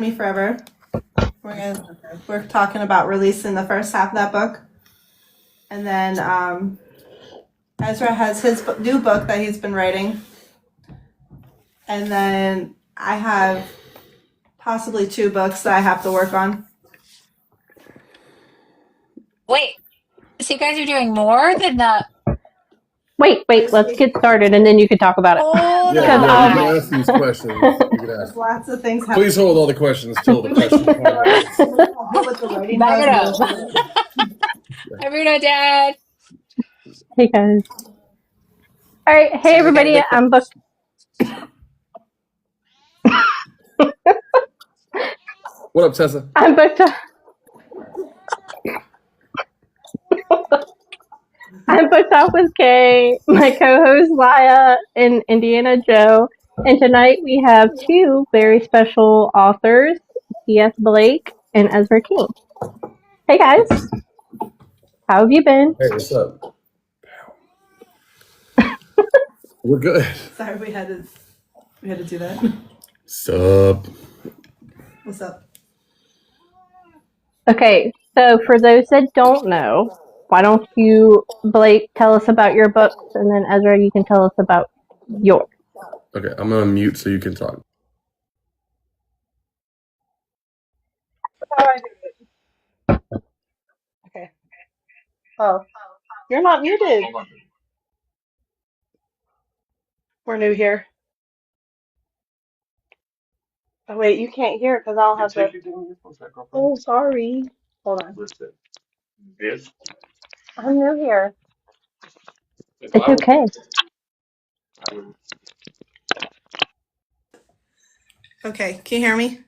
Me Forever. We're talking about releasing the first half of that book. And then Ezra has his new book that he's been writing. And then I have possibly 2 books that I have to work on. Wait, so you guys are doing more than the... Wait, let's get started and then you can talk about it. Hold Yeah, on. you can ask these questions. You can There's ask. lots of things happening. Please hold all the questions till the question comes. Back it up. Hi, Bruno, Dad. Hey guys. All right, hey everybody, I'm booked. What up, Tessa? I'm booked. I'm booked off with Kay, my co-host Lyha, and Indiana Joe. And tonight we have 2 very special authors, C.S. Blake and Ezra King. Hey guys, how have you been? Hey, what's up? We're good. Sorry, we had to do that. Sup? What's up? Okay, so for those that don't know, why don't you, Blake, tell us about your books, and then Ezra, you can tell us about yours. Okay, I'm gonna mute so you can talk. How do I do it? Okay. Oh, you're not muted. We're new here. Oh wait, you can't hear because I don't have the. Oh, sorry. Hold on. I'm new here. It's okay. Okay, can you hear me?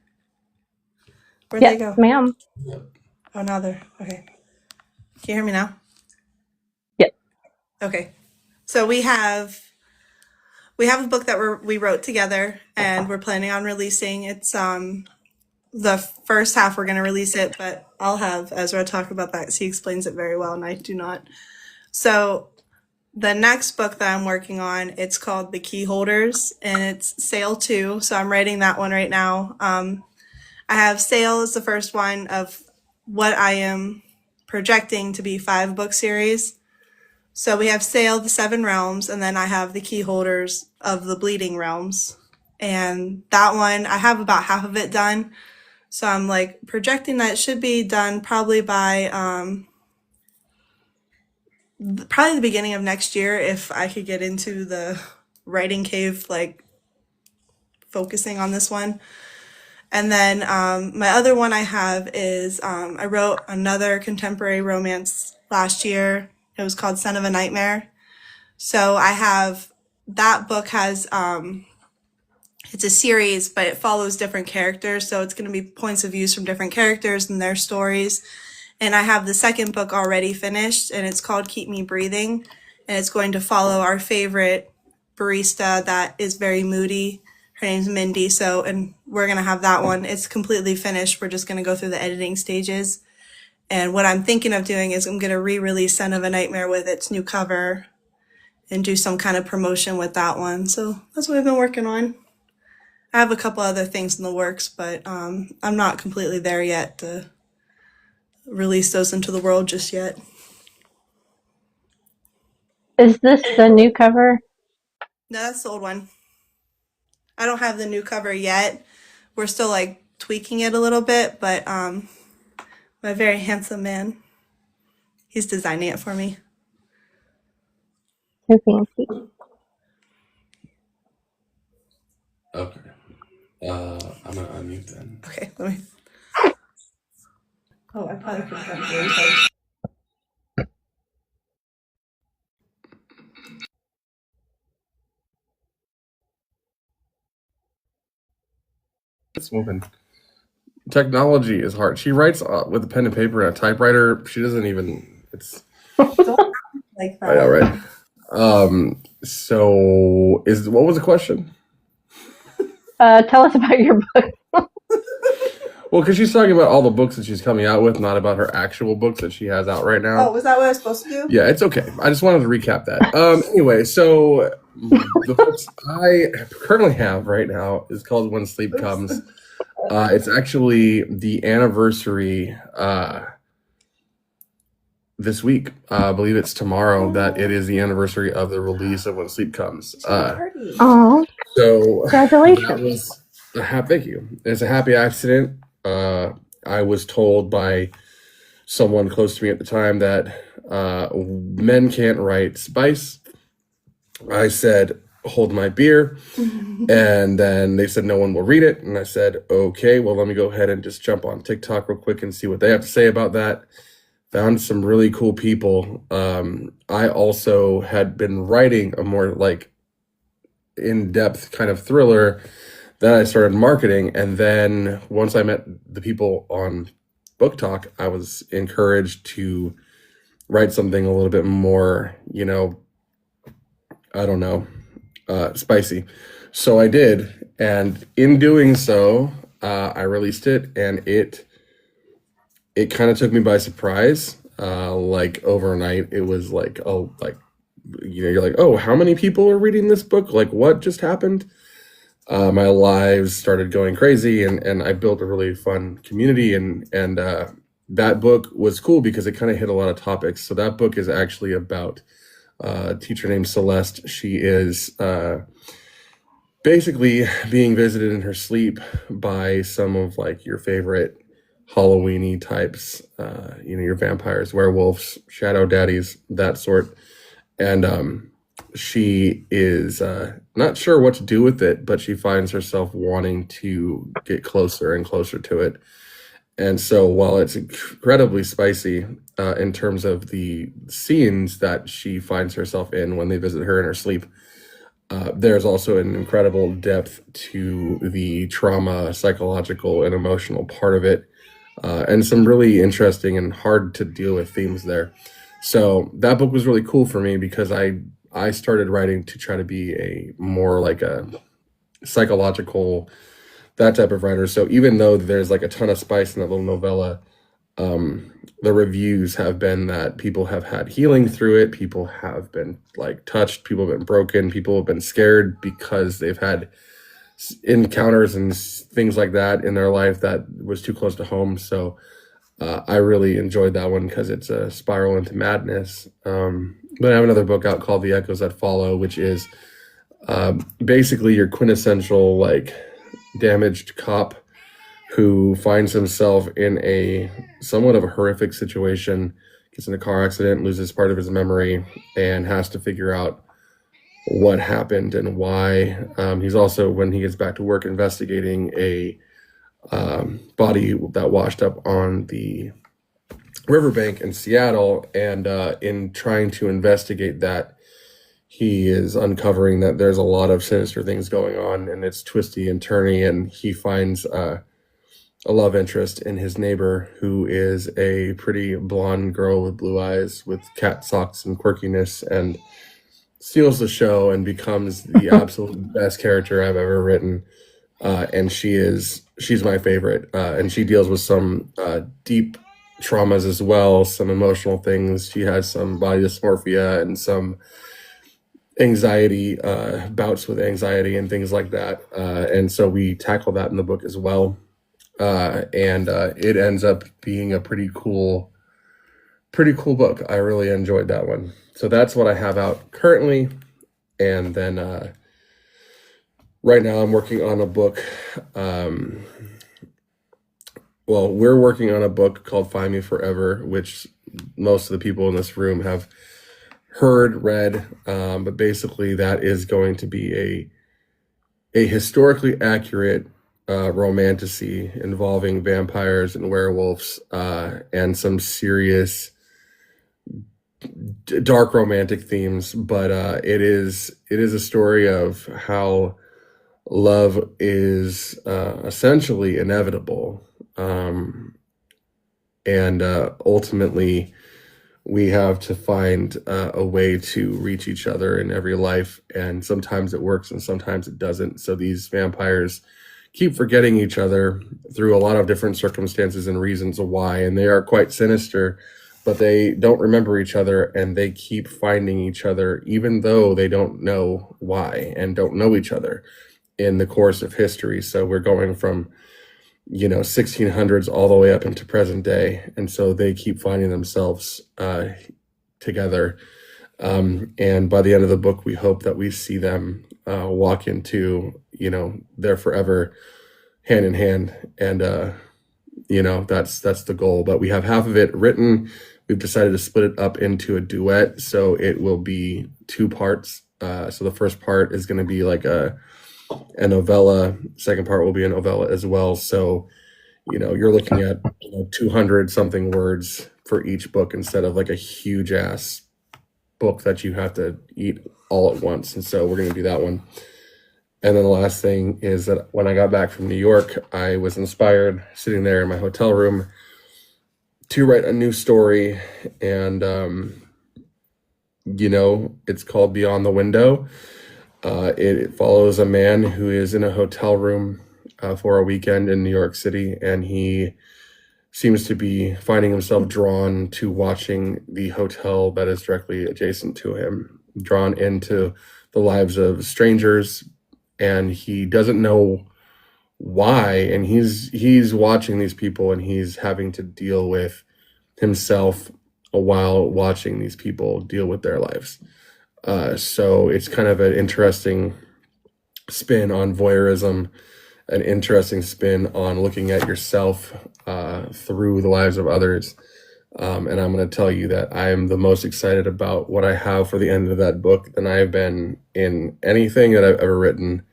Where'd Yes, they go? ma'am. Oh, now they're okay. Can you hear me now? Yes. Okay. So we have a book that we wrote together and we're planning on releasing. It's the first half we're going to release it, but I'll have Ezra talk about that because he explains it very well and I do not. So the next book that I'm working on, it's called The Key Holders and it's Sale 2. So I'm writing that one right now. I have Sale as the first one of what I am projecting to be 5 book series. So we have Sale, the 7 realms, and then I have the key holders of the bleeding realms. And that one, I have about half of it done. So I'm like projecting that it should be done probably by probably the beginning of next year if I could get into the writing cave, like focusing on this one. And then my other one I have is I wrote another contemporary romance last year. It was called Son of a Nightmare. So I have that book has it's a series, but it follows different characters. So it's going to be points of views from different characters and their stories. And I have the second book already finished, and it's called Keep Me Breathing. And it's going to follow our favorite barista that is very moody. Her name's Mindy. So, and we're going to have that one. It's completely finished. We're just going to go through the editing stages. And what I'm thinking of doing is I'm going to re-release Son of a Nightmare with its new cover and do some kind of promotion with that one. So that's what I've been working on. I have a couple other things in the works, but I'm not completely there yet to release those into the world just yet. Is this the new cover? No, that's the old one. I don't have the new cover yet. We're still like tweaking it a little bit, but my very handsome man, he's designing it for me. So fancy. Okay. I'm gonna unmute then. Okay, let me. Oh, I probably could have done it. This woman. Technology is hard. She writes with a pen and paper and a typewriter. She doesn't even. It's. Don't like that. I know, right? So what was the question? Tell us about your book. Well, because she's talking about all the books that she's coming out with, not about her actual books that she has out right now. Oh, was that what I was supposed to do? Yeah, it's okay. I just wanted to recap that. Anyway, so the books I currently have right now is called When Sleep Comes. It's actually the anniversary this week. I believe it's tomorrow that it is the anniversary of the release of When Sleep Comes. Oh, So that congratulations. was thank you. It's a happy accident. I was told by someone close to me at the time that men can't write spice. I said, hold my beer. And then they said, no one will read it. And I said, okay, well, let me go ahead and just jump on TikTok real quick and see what they have to say about that. Found some really cool people. I also had been writing a more like in-depth kind of thriller that I started marketing. And then once I met the people on Book Talk, I was encouraged to write something a little bit more, I don't know, spicy. So I did. And in doing so, I released it, and it kind of took me by surprise. Like overnight, it was like, oh, like, you're like, oh, how many people are reading this book? Like, what just happened? My lives started going crazy, and I built a really fun community, and that book was cool because it kind of hit a lot of topics. So that book is actually about a teacher named Celeste. She is basically being visited in her sleep by some of like your favorite Halloweeny types, your vampires, werewolves, shadow daddies, that sort. And she is not sure what to do with it, but she finds herself wanting to get closer and closer to it. And so while it's incredibly spicy in terms of the scenes that she finds herself in when they visit her in her sleep, there's also an incredible depth to the trauma, psychological, and emotional part of it, and some really interesting and hard to deal with themes there. So that book was really cool for me because I started writing to try to be a more like a psychological, that type of writer. So even though there's like a ton of spice in that little novella, the reviews have been that people have had healing through it. People have been like touched. People have been broken. People have been scared because they've had encounters and things like that in their life that was too close to home. So I really enjoyed that one because it's a spiral into madness. But I have another book out called The Echoes That Follow, which is basically your quintessential like damaged cop who finds himself in a somewhat of a horrific situation, gets in a car accident, loses part of his memory, and has to figure out what happened and why. He's also, when he gets back to work, investigating a body that washed up on the riverbank in Seattle. And in trying to investigate that, he is uncovering that there's a lot of sinister things going on, and it's twisty and turny, and he finds a love interest in his neighbor, who is a pretty blonde girl with blue eyes with cat socks and quirkiness, and steals the show and becomes the absolute best character I've ever written. And she's my favorite. And she deals with some deep traumas as well, some emotional things. She has some body dysmorphia and some anxiety, bouts with anxiety and things like that. And so we tackle that in the book as well. And it ends up being a pretty cool book. I really enjoyed that one. So that's what I have out currently. And then right now I'm working on a book. We're working on a book called Find Me Forever, which most of the people in this room have heard, read. But basically that is going to be a historically accurate romantasy involving vampires and werewolves, and some serious dark romantic themes. But it is a story of how love is essentially inevitable, and ultimately we have to find a way to reach each other in every life, and sometimes it works and sometimes it doesn't. So these vampires keep forgetting each other through a lot of different circumstances and reasons why, and they are quite sinister, but they don't remember each other, and they keep finding each other even though they don't know why and don't know each other in the course of history. So we're going from 1600s all the way up into present day. And so they keep finding themselves together. And by the end of the book, we hope that we see them walk into, their forever hand in hand. And, that's the goal. But we have half of it written. We've decided to split it up into a duet. So it will be 2 parts. So the first part is going to be like a novella. Second part will be a novella as well. So, you're looking at 200 something words for each book instead of like a huge ass book that you have to eat all at once. And so we're going to do that one. And then the last thing is that when I got back from New York, I was inspired sitting there in my hotel room to write a new story. And, it's called Beyond the Window. It follows a man who is in a hotel room for a weekend in New York City, and he seems to be finding himself drawn to watching the hotel that is directly adjacent to him, drawn into the lives of strangers, and he doesn't know why, and he's watching these people, and he's having to deal with himself while watching these people deal with their lives. So it's kind of an interesting spin on voyeurism, an interesting spin on looking at yourself through the lives of others. And I'm going to tell you that I am the most excited about what I have for the end of that book than I have been in anything that I've ever written.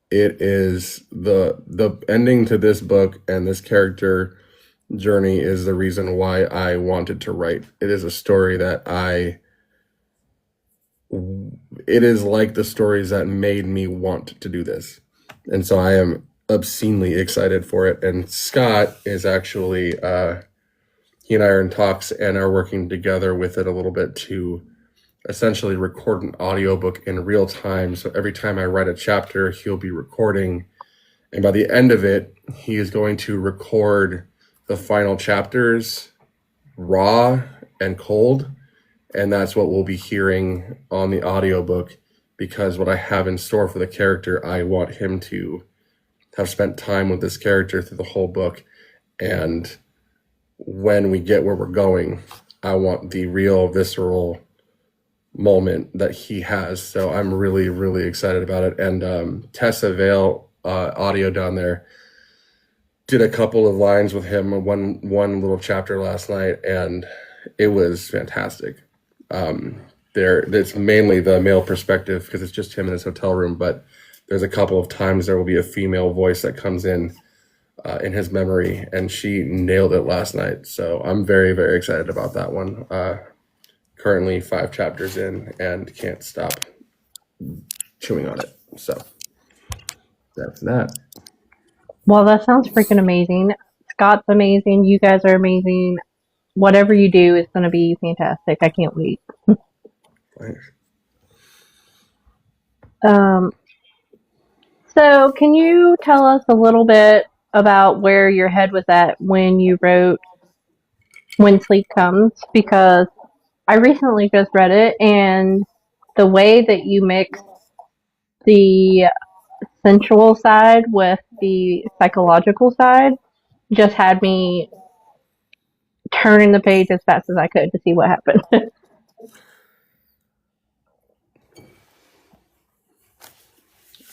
It is the ending to this book, and this character journey is the reason why I wanted to write. It is a story that it is like the stories that made me want to do this. And so I am obscenely excited for it. And Scott is actually, he and I are in talks and are working together with it a little bit to essentially record an audiobook in real time. So every time I write a chapter, he'll be recording. And by the end of it, he is going to record the final chapters raw and cold. And that's what we'll be hearing on the audiobook, because what I have in store for the character, I want him to have spent time with this character through the whole book. And when we get where we're going, I want the real visceral moment that he has. So I'm really, really excited about it. And Tessa Vale, audio down there, did a couple of lines with him, one little chapter last night, and it was fantastic. It's mainly the male perspective because it's just him in his hotel room, but there's a couple of times there will be a female voice that comes in his memory, and she nailed it last night. So I'm very, very excited about that one. Currently 5 chapters in and can't stop chewing on it. So that's that. Well, that sounds freaking amazing. Scott's amazing. You guys are amazing. Whatever you do is going to be fantastic. I can't wait. Thanks. So can you tell us a little bit about where your head was at when you wrote When Sleep Comes? Because I recently just read it, and the way that you mix the sensual side with the psychological side just had me turning the page as fast as I could to see what happened.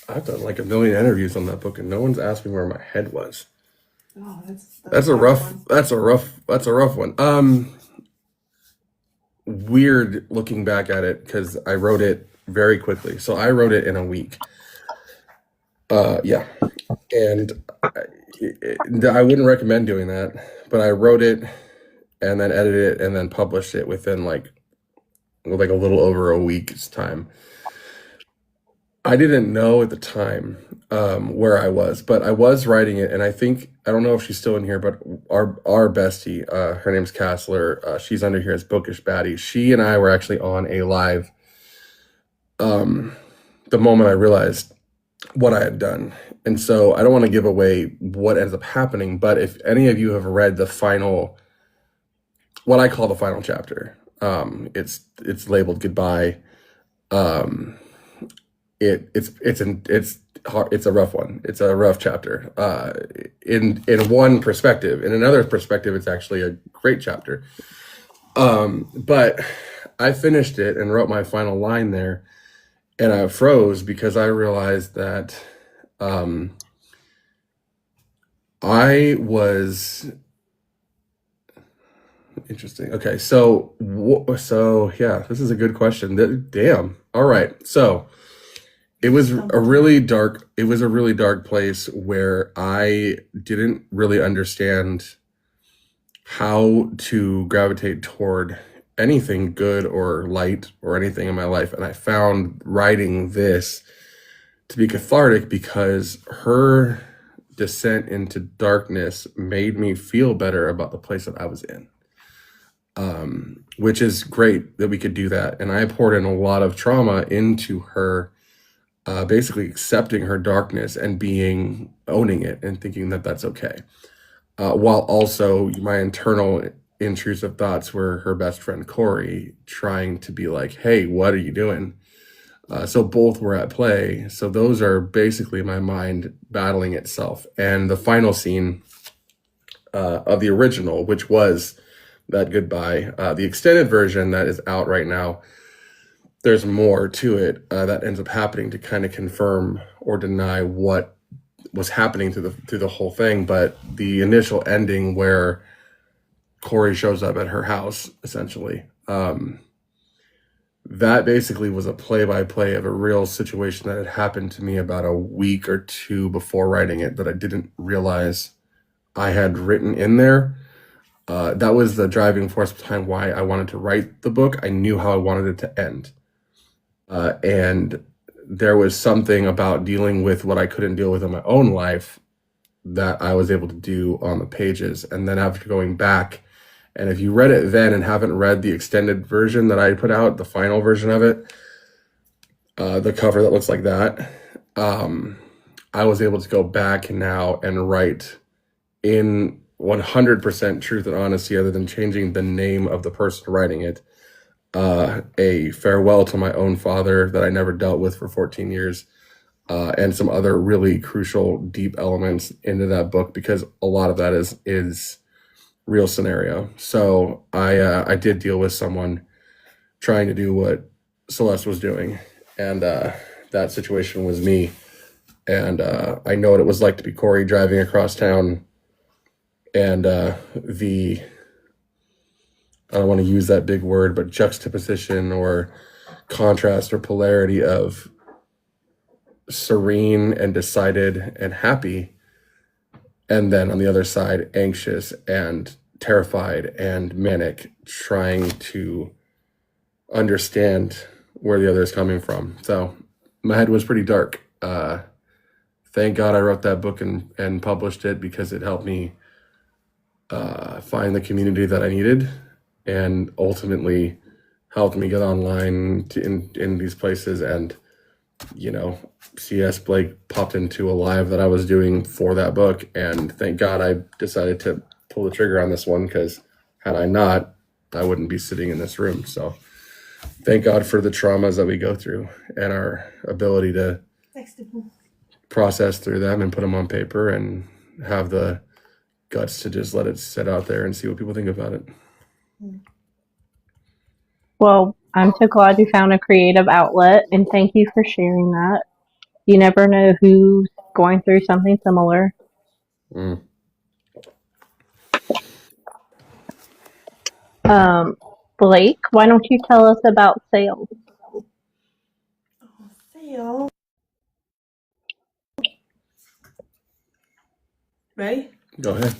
I've done like a million interviews on that book, and no one's asked me where my head was. Oh, That's a rough one. Weird looking back at it because I wrote it very quickly. So I wrote it in a week. Yeah, and I wouldn't recommend doing that, but I wrote it and then edited it and then published it within like a little over a week's time. I didn't know at the time where I was, but I was writing it, and I don't know if she's still in here, but our bestie, her name's Castler, she's under here as Bookish Baddie. She and I were actually on a live the moment I realized what I had done. And so I don't want to give away what ends up happening, but if any of you have read what I call the final chapter, it's labeled Goodbye. It's it's a rough one. It's a rough chapter. In one perspective, in another perspective, it's actually a great chapter. But I finished it and wrote my final line there, and I froze because I realized that I was interesting. Okay, so yeah, this is a good question. Damn. All right, so it was a really dark. It was a really dark place where I didn't really understand how to gravitate toward anything good or light or anything in my life, and I found writing this to be cathartic because her descent into darkness made me feel better about the place that I was in. Which is great that we could do that. And I poured in a lot of trauma into her, basically accepting her darkness and owning it and thinking that that's okay. While also my internal intrusive thoughts were her best friend, Corey, trying to be like, hey, what are you doing? So both were at play. So those are basically my mind battling itself. And the final scene of the original, which was that goodbye, the extended version that is out right now, there's more to it that ends up happening to kind of confirm or deny what was happening through the whole thing. But the initial ending where Corey shows up at her house, essentially, that basically was a play-by-play of a real situation that had happened to me about a week or two before writing it that I didn't realize I had written in there. That was the driving force behind why I wanted to write the book. I knew how I wanted it to end. And there was something about dealing with what I couldn't deal with in my own life that I was able to do on the pages. And then after going back, and if you read it then and haven't read the extended version that I put out, the final version of it, the cover that looks like that, I was able to go back now and write in 100% truth and honesty, other than changing the name of the person writing it, a farewell to my own father that I never dealt with for 14 years, and some other really crucial, deep elements into that book, because a lot of that is real scenario. So I did deal with someone trying to do what Celeste was doing, and that situation was me. And I know what it was like to be Corey driving across town, and I don't want to use that big word, but juxtaposition or contrast or polarity of serene and decided and happy, and then on the other side, anxious and terrified and manic, trying to understand where the other is coming from. So my head was pretty dark. Thank God I wrote that book and published it, because it helped me find the community that I needed, and ultimately helped me get online in these places. And, C.S. Blake popped into a live that I was doing for that book, and thank God I decided to pull the trigger on this one, because had I not, I wouldn't be sitting in this room. So thank God for the traumas that we go through and our ability to process through them and put them on paper and have the guts to just let it sit out there and see what people think about it. Well, I'm so glad you found a creative outlet, and thank you for sharing that. You never know who's going through something similar. Blake, why don't you tell us about sales? Sale. Ready? Go ahead.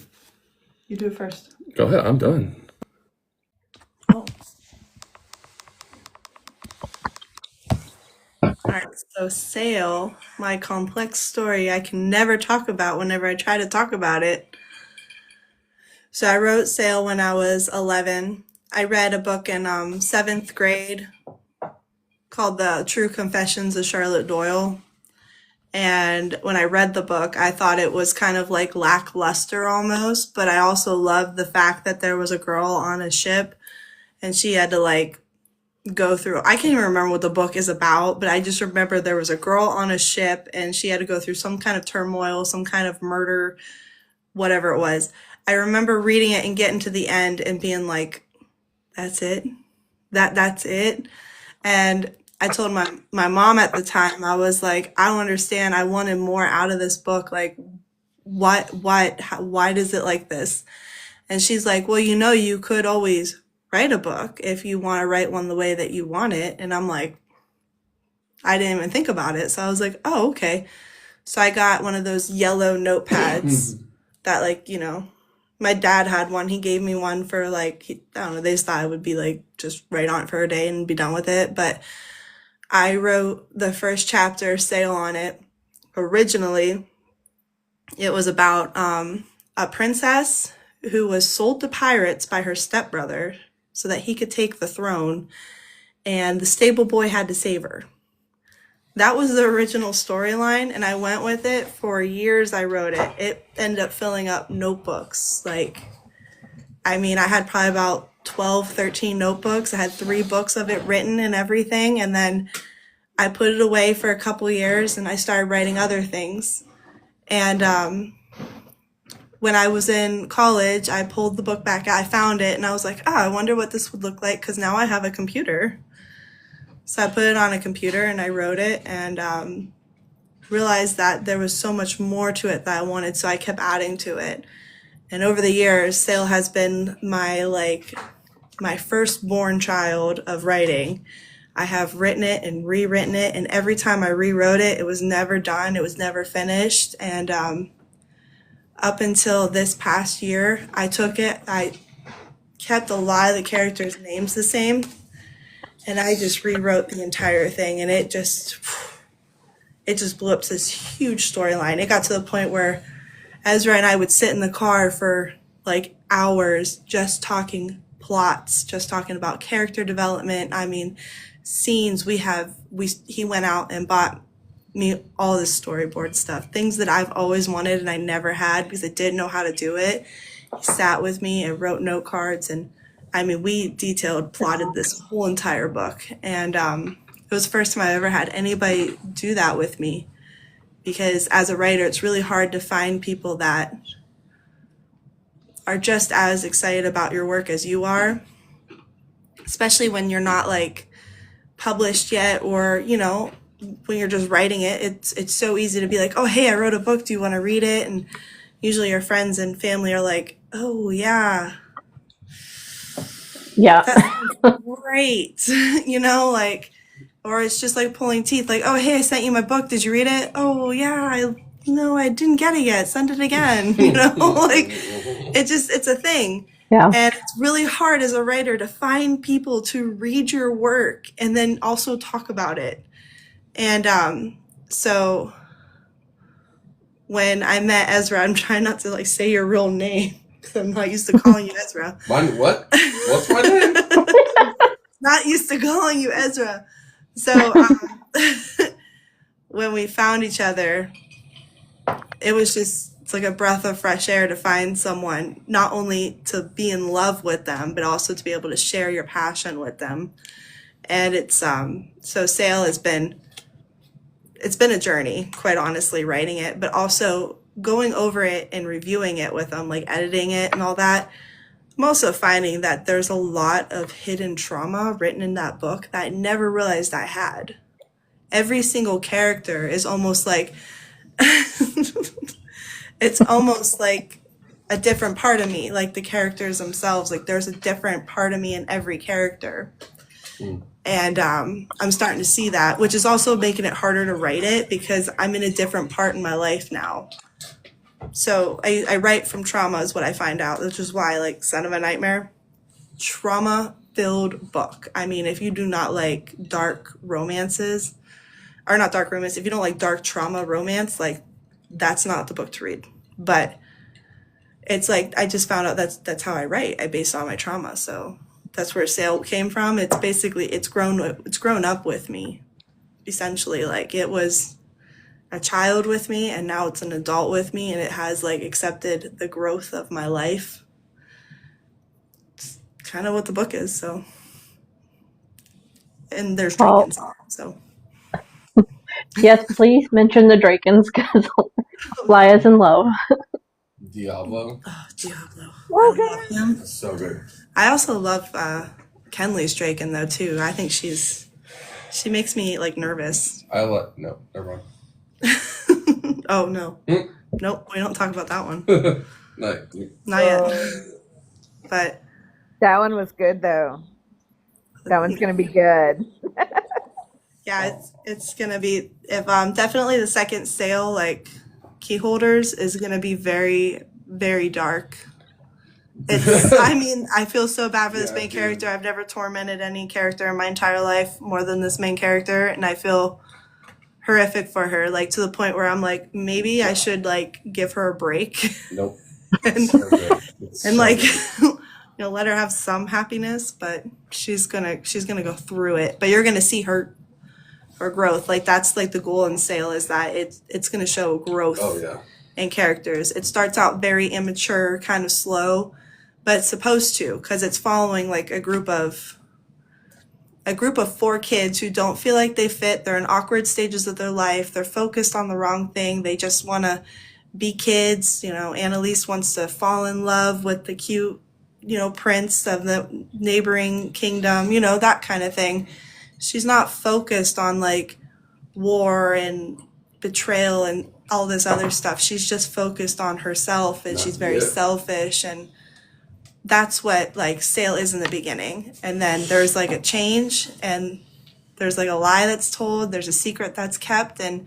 You do it first. Go ahead. I'm done. Oh. Alright, so Sale, my complex story I can never talk about whenever I try to talk about it. So I wrote Sale when I was 11. I read a book in 7th grade called The True Confessions of Charlotte Doyle. And when I read the book, I thought it was kind of like lackluster almost, but I also loved the fact that there was a girl on a ship and she had to go through. I can't even remember what the book is about, but I just remember there was a girl on a ship and she had to go through some kind of turmoil, some kind of murder, whatever it was. I remember reading it and getting to the end and being like, that's it. That's it. And I told my mom at the time, I was like, I don't understand. I wanted more out of this book. Like, why does it like this? And she's like, well, you could always write a book if you want to write one the way that you want it. And I'm like, I didn't even think about it. So I was like, oh, okay. So I got one of those yellow notepads that, like, my dad had one. He gave me one for, like, I don't know, they just thought I would be like, just write on it for a day and be done with it. But I wrote the first chapter, Sail on it. Originally, it was about a princess who was sold to pirates by her stepbrother so that he could take the throne, and the stable boy had to save her. That was the original storyline, and I went with it for years. I wrote it. It ended up filling up notebooks. Like, I mean, I had probably about 12, 13 notebooks. I had 3 books of it written and everything, and then I put it away for a couple years, and I started writing other things. And when I was in college, I pulled the book back out. I found it, and I was like, oh, I wonder what this would look like, because now I have a computer. So I put it on a computer, and I wrote it, and realized that there was so much more to it that I wanted, so I kept adding to it. And over the years, Sail has been my firstborn child of writing. I have written it and rewritten it, and every time I rewrote it, it was never done. It was never finished. And up until this past year, I took it, I kept a lot of the characters' names the same, and I just rewrote the entire thing, and it just blew up to this huge storyline. It got to the point where Ezra and I would sit in the car for like hours just talking plots, just talking about character development. I mean, scenes. He went out and bought me all this storyboard stuff, things that I've always wanted and I never had because I didn't know how to do it. He sat with me and wrote note cards, and I mean, we plotted this whole entire book. And it was the first time I ever had anybody do that with me, because as a writer, it's really hard to find people that are just as excited about your work as you are, especially when you're not like published yet, or when you're just writing it. It's so easy to be like, oh, hey, I wrote a book, do you want to read it? And usually your friends and family are like, oh yeah, that's great. Or it's just like pulling teeth, like, oh, hey, I sent you my book, did you read it? Oh yeah, I didn't get it yet, send it again. Like, it's a thing. Yeah. And it's really hard as a writer to find people to read your work and then also talk about it. And so when I met Ezra, I'm trying not to like say your real name because I'm not used to calling you Ezra. What? What's my name? Not used to calling you Ezra. So when we found each other, it's like a breath of fresh air to find someone, not only to be in love with them, but also to be able to share your passion with them. And it's so Sail it's been a journey, quite honestly, writing it, but also going over it and reviewing it with them, like editing it and all that. I'm also finding that there's a lot of hidden trauma written in that book that I never realized I had. Every single character is almost like it's almost like a different part of me, like the characters themselves. Like, there's a different part of me in every character. And I'm starting to see that, which is also making it harder to write it because I'm in a different part in my life now. So I write from trauma is what I find out, which is why, like, Son of a Nightmare, trauma-filled book. I mean, if you do not like dark romances, or not dark romance, if you don't like dark trauma romance, like, that's not the book to read. But it's like, I just found out that's how I write. I base it on my trauma. So that's where Sail came from. It's basically, it's grown up with me, essentially. Like, it was a child with me, and now it's an adult with me, and it has like accepted the growth of my life. It's kind of what the book is. So and there's Well, Drakens. So yes, please mention the Drakens because Lyha's in love. Diablo. oh, Diablo, I love Okay. him. So good. I also love Kenley's Draken though too. I think she makes me like nervous. No, never mind. Oh no, nope, we don't talk about that one. No. Not yet. But That one was good though. That one's gonna be good. yeah, it's gonna be if definitely the second sale like key holders is gonna be very very dark. It's I mean I feel so bad for this main character. I've never tormented any character in my entire life more than this main character, and I feel horrific for her, like to the point where I'm like maybe I should like give her a break. Nope. and, So good. and like let her have some happiness, but she's gonna go through it. But you're gonna see her growth. Like that's like the goal in sale is that it's gonna show growth in characters. It starts out very immature, kind of slow, but it's supposed to because it's following like a group of 4 kids who don't feel like they fit. They're in awkward stages of their life. They're focused on the wrong thing. They just want to be kids. Annalise wants to fall in love with the cute, prince of the neighboring kingdom, that kind of thing. She's not focused on like war and betrayal and all this other stuff. She's just focused on herself, and she's very selfish, and that's what like sale is in the beginning. And then there's like a change, and there's like a lie that's told, there's a secret that's kept, and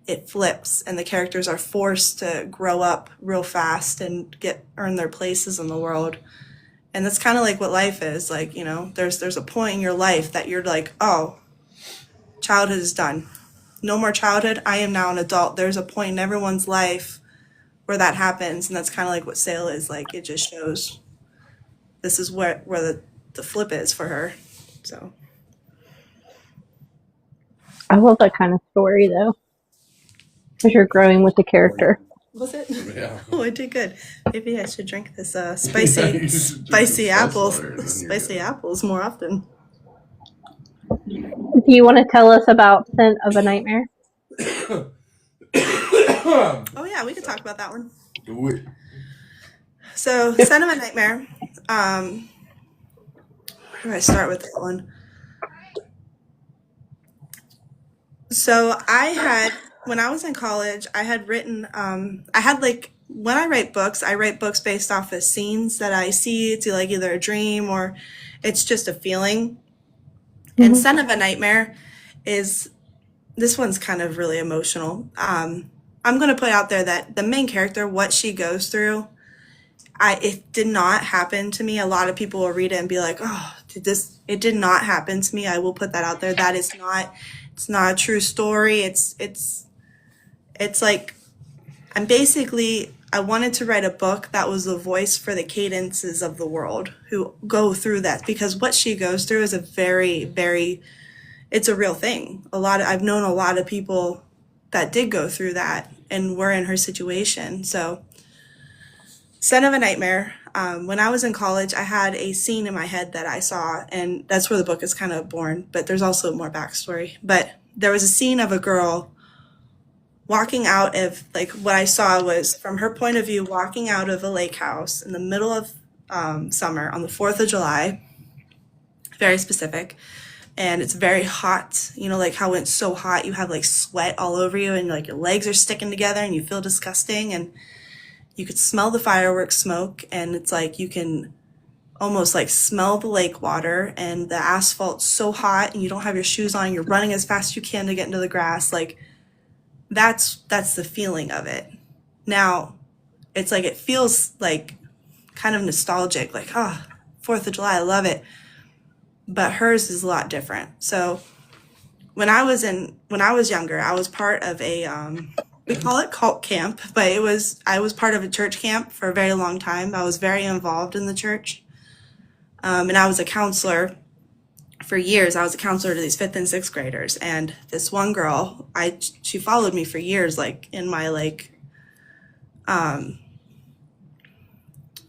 it flips, and the characters are forced to grow up real fast and earn their places in the world. And that's kind of like what life is like. There's a point in your life that you're like, oh, childhood is done, no more childhood, I am now an adult. There's a point in everyone's life where that happens, and that's kind of like what sale is like. It just shows this is where the flip is for her. So I love that kind of story though, because you're growing with the character. was it? Yeah. Oh, I did good. Maybe I should drink this spicy apples more often. Do you want to tell us about Scent of a Nightmare? Oh yeah, we could talk about that one. Do it. So, Scent of a Nightmare. Where do I start with that one? So, when I was in college, I had written, when I write books based off of scenes that I see. It's like either a dream or it's just a feeling. And Scent of a Nightmare this one's kind of really emotional. I'm going to put out there that the main character, what she goes through, it did not happen to me. A lot of people will read it and be like, oh, it did not happen to me. I will put that out there. It's not a true story. It's like, I wanted to write a book that was the voice for the cadences of the world who go through that, because what she goes through is a very, very, it's a real thing. I've known a lot of people that did go through that and were in her situation. So Scent of a Nightmare. When I was in college, I had a scene in my head that I saw, and that's where the book is kind of born, but there's also more backstory. But there was a scene of a girl walking out of, like, what I saw was from her point of view, walking out of a lake house in the middle of summer on the 4th of July, very specific. And it's very hot, like how it's so hot, you have like sweat all over you and like your legs are sticking together and you feel disgusting, and you could smell the fireworks smoke, and it's like you can almost like smell the lake water, and the asphalt's so hot and you don't have your shoes on, you're running as fast as you can to get into the grass. Like that's the feeling of it. Now it's like, it feels like kind of nostalgic, like, oh, 4th of July, I love it. But hers is a lot different. So when I was younger, I was part of a, we call it cult camp, but I was part of a church camp for a very long time. I was very involved in the church. And I was a counselor for years. I was a counselor to these 5th and 6th graders. And this one girl, she followed me for years, like in my, like,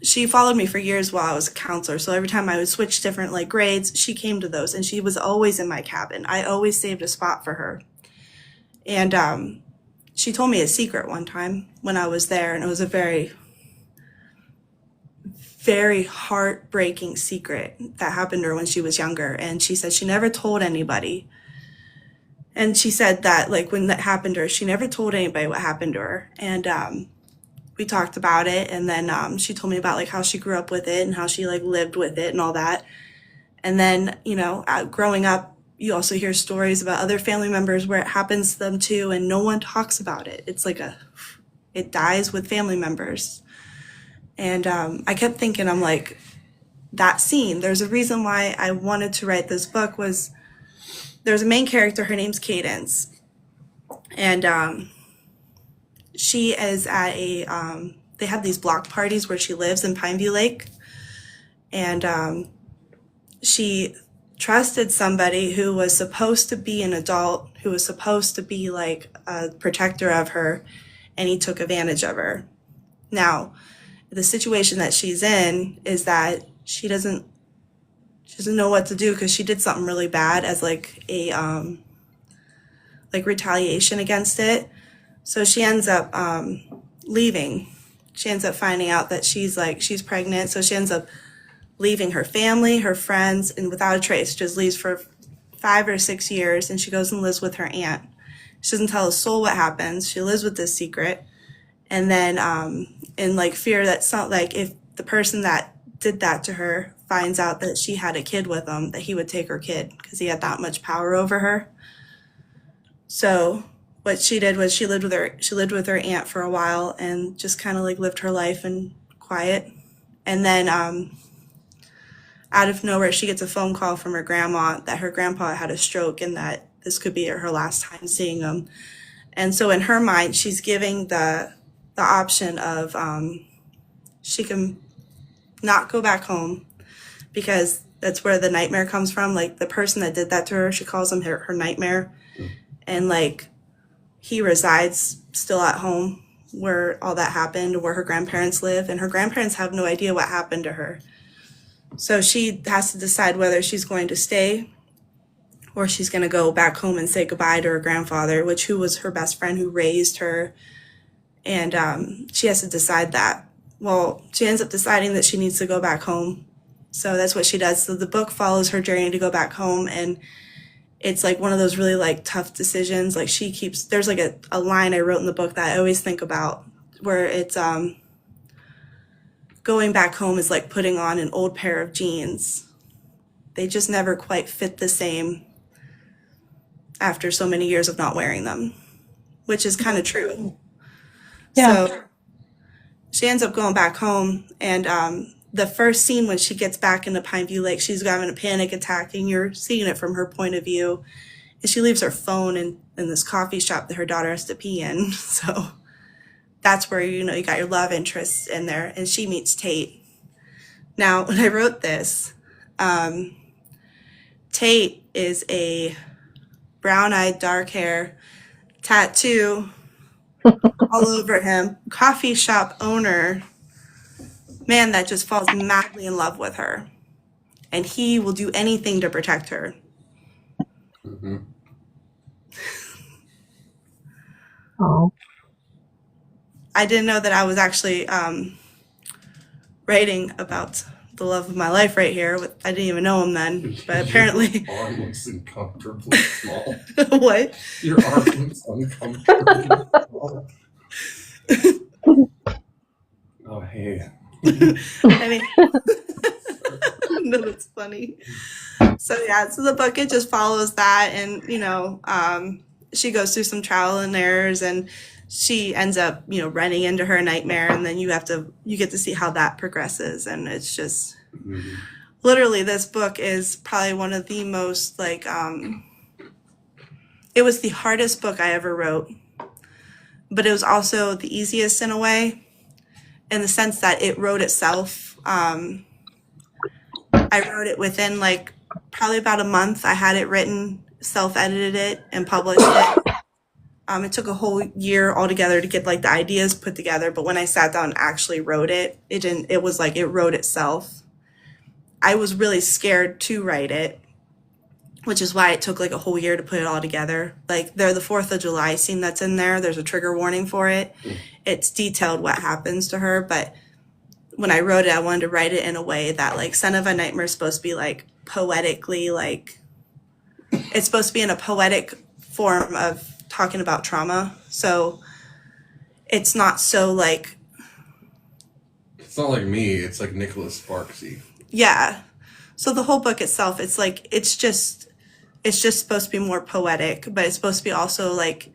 she followed me for years while I was a counselor. So every time I would switch different like grades, she came to those, and she was always in my cabin. I always saved a spot for her. And she told me a secret one time when I was there, and it was a very, very heartbreaking secret that happened to her when she was younger. And she said she never told anybody. And she said that like when that happened to her, she never told anybody what happened to her. And we talked about it, and then she told me about like how she grew up with it and how she like lived with it and all that. And then, you know, growing up, you also hear stories about other family members where it happens to them too, and no one talks about it. It's like it dies with family members. And I kept thinking, I'm like, that scene, there's a reason why I wanted to write this book. Was there's a main character, her name's Cadence, and she is at they have these block parties where she lives in Pineview Lake, and she trusted somebody who was supposed to be an adult, who was supposed to be like a protector of her, and he took advantage of her. Now, the situation that she's in is that she doesn't know what to do because she did something really bad as like a like retaliation against it. So she ends up leaving. She ends up finding out that she's pregnant. So she ends up leaving her family, her friends, and without a trace, just leaves for 5 or 6 years, and she goes and lives with her aunt. She doesn't tell a soul what happens. She lives with this secret. And then in like fear that if the person that did that to her finds out that she had a kid with him, that he would take her kid because he had that much power over her. So what she did was she lived with her aunt for a while and just kind of like lived her life in quiet. And then out of nowhere, she gets a phone call from her grandma that her grandpa had a stroke and that this could be her last time seeing him. And so in her mind, she's giving the option of she can not go back home because that's where the nightmare comes from. Like the person that did that to her, she calls him her nightmare. And like he resides still at home where all that happened, where her grandparents live, and her grandparents have no idea what happened to her. So she has to decide whether she's going to stay or she's going to go back home and say goodbye to her grandfather, who was her best friend who raised her. And she has to decide that. Well, she ends up deciding that she needs to go back home. So that's what she does. So the book follows her journey to go back home, and it's like one of those really like tough decisions. Like there's like a line I wrote in the book that I always think about where it's going back home is like putting on an old pair of jeans. They just never quite fit the same after so many years of not wearing them, which is kind of true. Yeah. So she ends up going back home, and the first scene when she gets back into Pineview Lake, she's having a panic attack, and you're seeing it from her point of view. And she leaves her phone in this coffee shop that her daughter has to pee in. So that's where, you got your love interest in there, and she meets Tate. Now, when I wrote this, Tate is a brown-eyed, dark hair, tattoo all over him, coffee shop owner, man that just falls madly in love with her. And he will do anything to protect her. Mm-hmm. Oh. I didn't know that I was actually writing about the love of my life right here. I didn't even know him then, but apparently. Your arm looks uncomfortably small. What? Your arm looks uncomfortably small. Oh, hey. I mean, no, that's funny. So yeah, so the book, it just follows that, and she goes through some trial and errors, and she ends up running into her nightmare, and then you get to see how that progresses. And it's just literally, this book is probably one of the most it was the hardest book I ever wrote, but it was also the easiest in a way, in the sense that it wrote itself. I wrote it within probably about a month. I had it written, self-edited it, and published it. It took a whole year altogether to get like the ideas put together, but when I sat down and actually wrote it, it was like it wrote itself. I was really scared to write it, which is why it took like a whole year to put it all together. Like the 4th of July scene that's in there's a trigger warning for it. It's detailed what happens to her, but when I wrote it, I wanted to write it in a way that like Son of a Nightmare is supposed to be like poetically, like it's supposed to be in a poetic form of talking about trauma. So it's not so like, It's not like me. It's like Nicholas Sparksy. yeah. So the whole book itself, it's like, it's just supposed to be more poetic, but it's supposed to be also like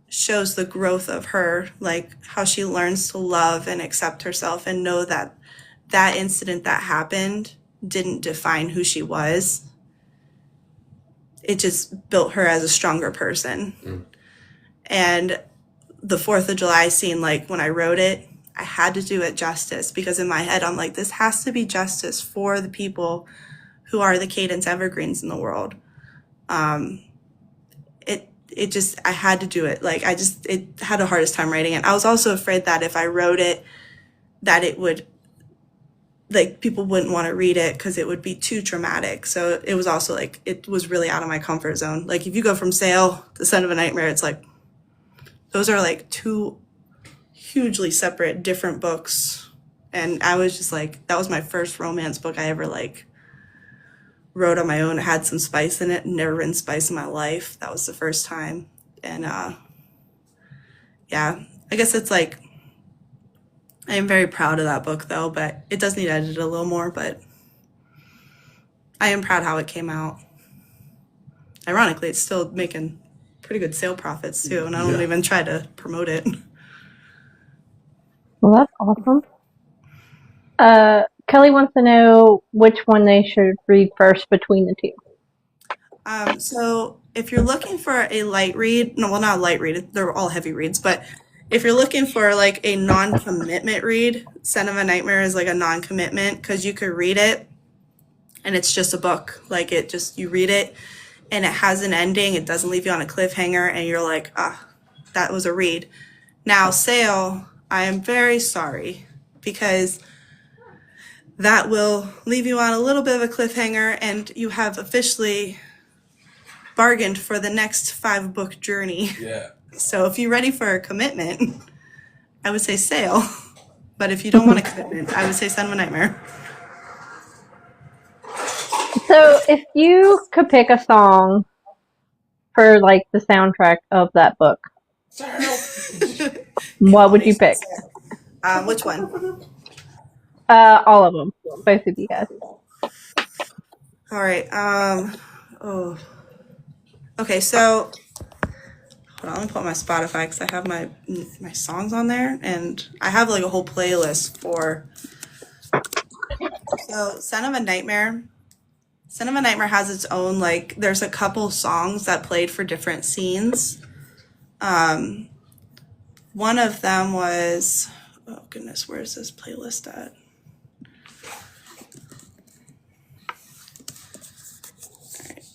shows the growth of her, like how she learns to love and accept herself and know that that incident that happened didn't define who she was. It just built her as a stronger person. And the 4th of July scene, like when I wrote it, I had to do it justice, because in my head, I'm like, this has to be justice for the people who are the Cadence evergreens in the world. I had to do it. Like, it had the hardest time writing it. I was also afraid that if I wrote it, that it would, like, people wouldn't want to read it because it would be too traumatic. So it was also like, it was really out of my comfort zone. Like, if you go from Sail to Son of a Nightmare, it's like, those are like two hugely separate, different books. And I was just like, that was my first romance book I ever like wrote on my own. It had some spice in it. Never written spice in my life. That was the first time. And yeah, I guess it's like, I am very proud of that book though, but it does need edited a little more, but I am proud how it came out. Ironically, it's still making pretty good sale profits too, and I don't even try to promote it. Well, that's awesome. Kelly wants to know which one they should read first between the two. So if you're looking for a light read, no, well, not a light read, they're all heavy reads, but if you're looking for like a non-commitment read, Son of a Nightmare is like a non-commitment, because you could read it and it's just a book. Like, it just, you read it and it has an ending. It doesn't leave you on a cliffhanger and you're like, that was a read. Now, Sail, I am very sorry, because that will leave you on a little bit of a cliffhanger, and you have officially bargained for the next 5-book journey. Yeah. So if you're ready for a commitment, I would say Sail. But if you don't want a commitment, I would say Son of a Nightmare. So if you could pick a song for like the soundtrack of that book, what would you pick? Which one? All of them. Both of you guys. All right. Okay, so hold on, let me pull up my Spotify because I have my songs on there, and I have like a whole playlist for. So Son of a Nightmare. Son of a Nightmare has its own, like, there's a couple songs that played for different scenes. One of them was, oh goodness, where's this playlist at? All right.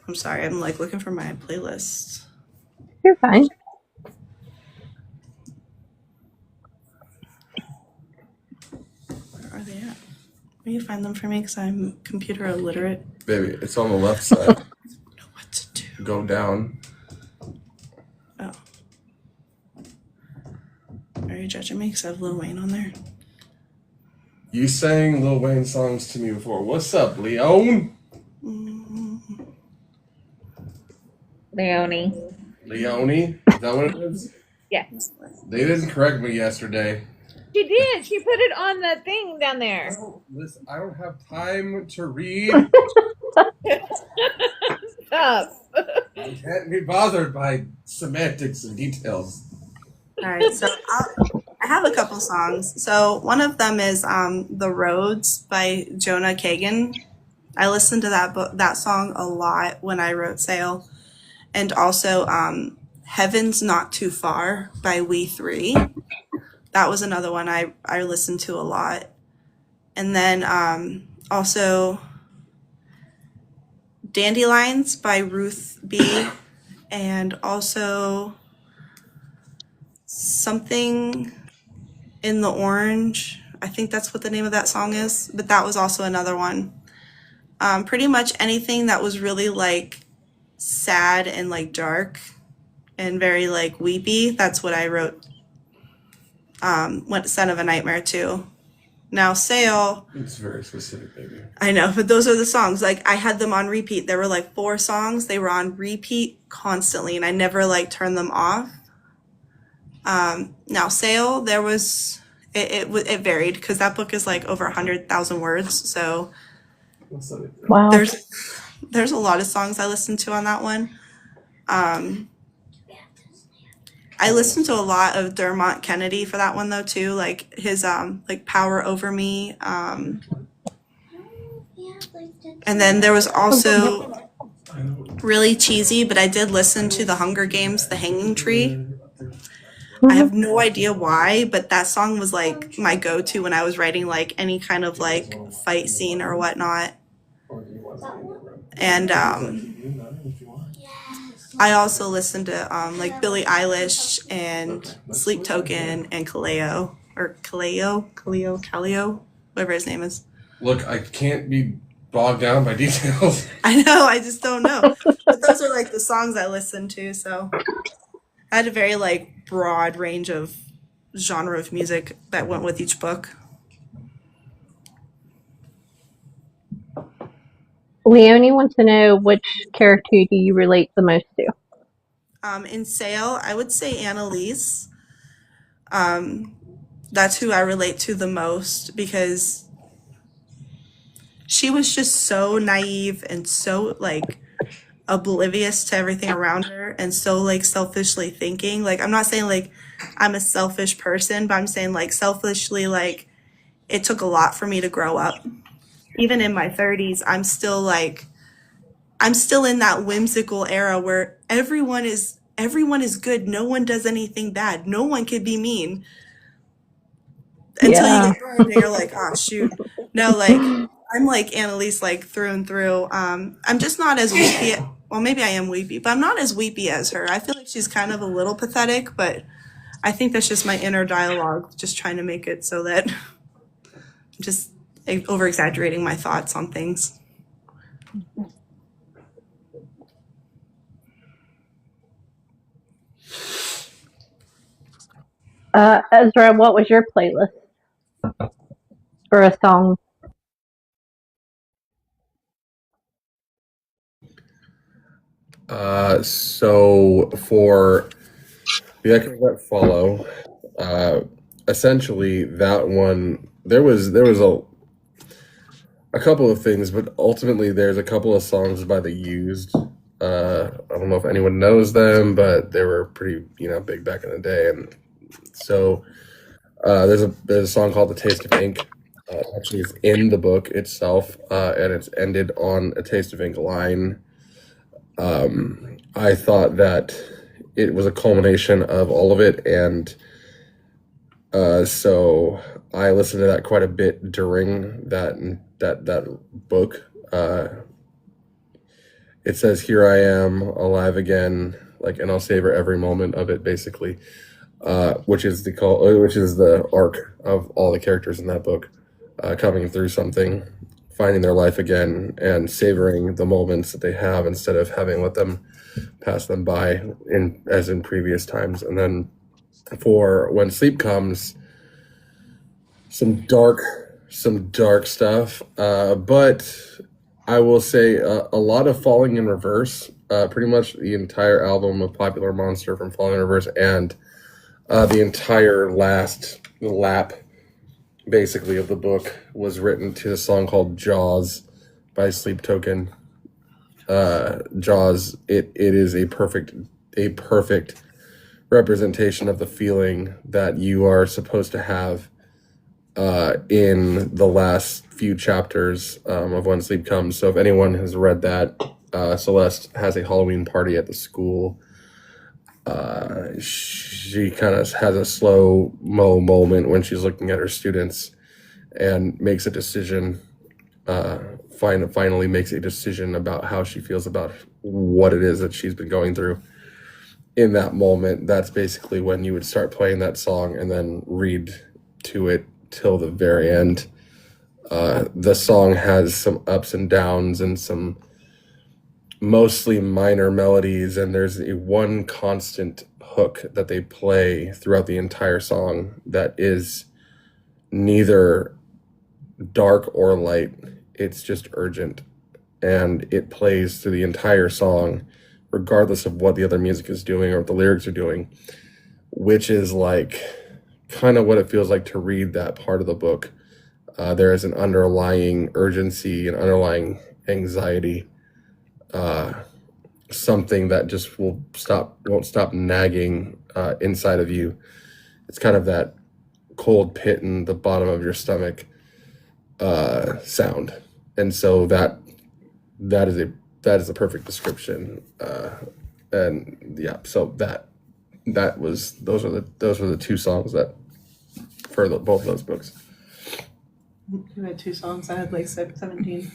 I'm sorry, I'm like looking for my playlist. You're fine. Where are they at? Will you find them for me? Because I'm computer illiterate. Baby, it's on the left side. I don't know what to do. Go down. Oh. Are you judging me because I have Lil Wayne on there? You sang Lil Wayne songs to me before. What's up, Leon? Leonie. Leonie? Is that what it is? Yes. They didn't correct me yesterday. She did. She put it on the thing down there. Listen, I don't have time to read. Stop. I can't be bothered by semantics and details. All right, so I have a couple songs. So one of them is "The Roads" by Jonah Kagan. I listened to that song a lot when I wrote Sail, and also "Heaven's Not Too Far" by We Three. That was another one I listened to a lot. And then also Dandelions by Ruth B. And also Something in the Orange. I think that's what the name of that song is, but that was also another one. Pretty much anything that was really like sad and like dark and very like weepy. That's what I wrote. Son of a Nightmare too. Now Sail. It's very specific, baby. I know, but those are the songs. Like I had them on repeat. There were like 4 songs. They were on repeat constantly, and I never like turned them off. Now Sail, there was it varied because that book is like over 100,000 words. So Wow. there's a lot of songs I listened to on that one. I listened to a lot of Dermot Kennedy for that one though too, like his like Power Over Me. And then there was also really cheesy, but I did listen to The Hunger Games, The Hanging Tree. I have no idea why, but that song was like my go-to when I was writing like any kind of like fight scene or whatnot. And I also listened to like Billie Eilish and Sleep Token and Kaleo, whatever his name is. Look, I can't be bogged down by details. I know, I just don't know. But those are like the songs I listened to, so I had a very like broad range of genre of music that went with each book. Leonie wants to know, which character do you relate the most to? In Sail, I would say Annalise. That's who I relate to the most because she was just so naive and so like oblivious to everything around her and so like selfishly thinking. Like I'm not saying like I'm a selfish person, but I'm saying like selfishly, like it took a lot for me to grow up. Even in my 30s, I'm still in that whimsical era where everyone is good. No one does anything bad. No one could be mean until you get burned and you're like, oh shoot. No, like I'm like Annalise, like through and through. I'm just not as weepy. Well, maybe I am weepy, but I'm not as weepy as her. I feel like she's kind of a little pathetic, but I think that's just my inner dialogue, just trying to make it so that I'm just over exaggerating my thoughts on things. Ezra, what was your playlist for a song? So for The Echoes That Follow, essentially that one, there was a couple of things, but ultimately there's a couple of songs by The Used. I don't know if anyone knows them, but they were pretty, big back in the day. And so there's a song called The Taste of Ink. Actually, it's in the book itself, and it's ended on a Taste of Ink line. I thought that it was a culmination of all of it, and so I listened to that quite a bit during that book. It says, "Here I am, alive again," and I'll savor every moment of it, basically, which is the arc of all the characters in that book, coming through something, finding their life again, and savoring the moments that they have instead of having let them pass them by as in previous times. And then for When Sleep Comes, some dark stuff, but I will say a lot of Falling in Reverse, pretty much the entire album of Popular Monster from Falling in Reverse, and the entire last lap basically of the book was written to a song called Jaws by Sleep Token. Jaws, it is a perfect representation of the feeling that you are supposed to have in the last few chapters of When Sleep Comes. So if anyone has read that, Celeste has a Halloween party at the school. She kind of has a slow-mo moment when she's looking at her students and makes a decision finally makes a decision about how she feels about what it is that she's been going through. In that moment, that's basically when you would start playing that song and then read to it till the very end. The song has some ups and downs and some mostly minor melodies, and there's one constant hook that they play throughout the entire song that is neither dark or light. It's just urgent, and it plays through the entire song regardless of what the other music is doing or what the lyrics are doing, which is like kind of what it feels like to read that part of the book. There is an underlying urgency and underlying anxiety, something that just won't stop nagging inside of you. It's kind of that cold pit in the bottom of your stomach sound, and so that is a perfect description. And yeah, so those were the two songs that for both of those books. You had 2 songs. I had like 17.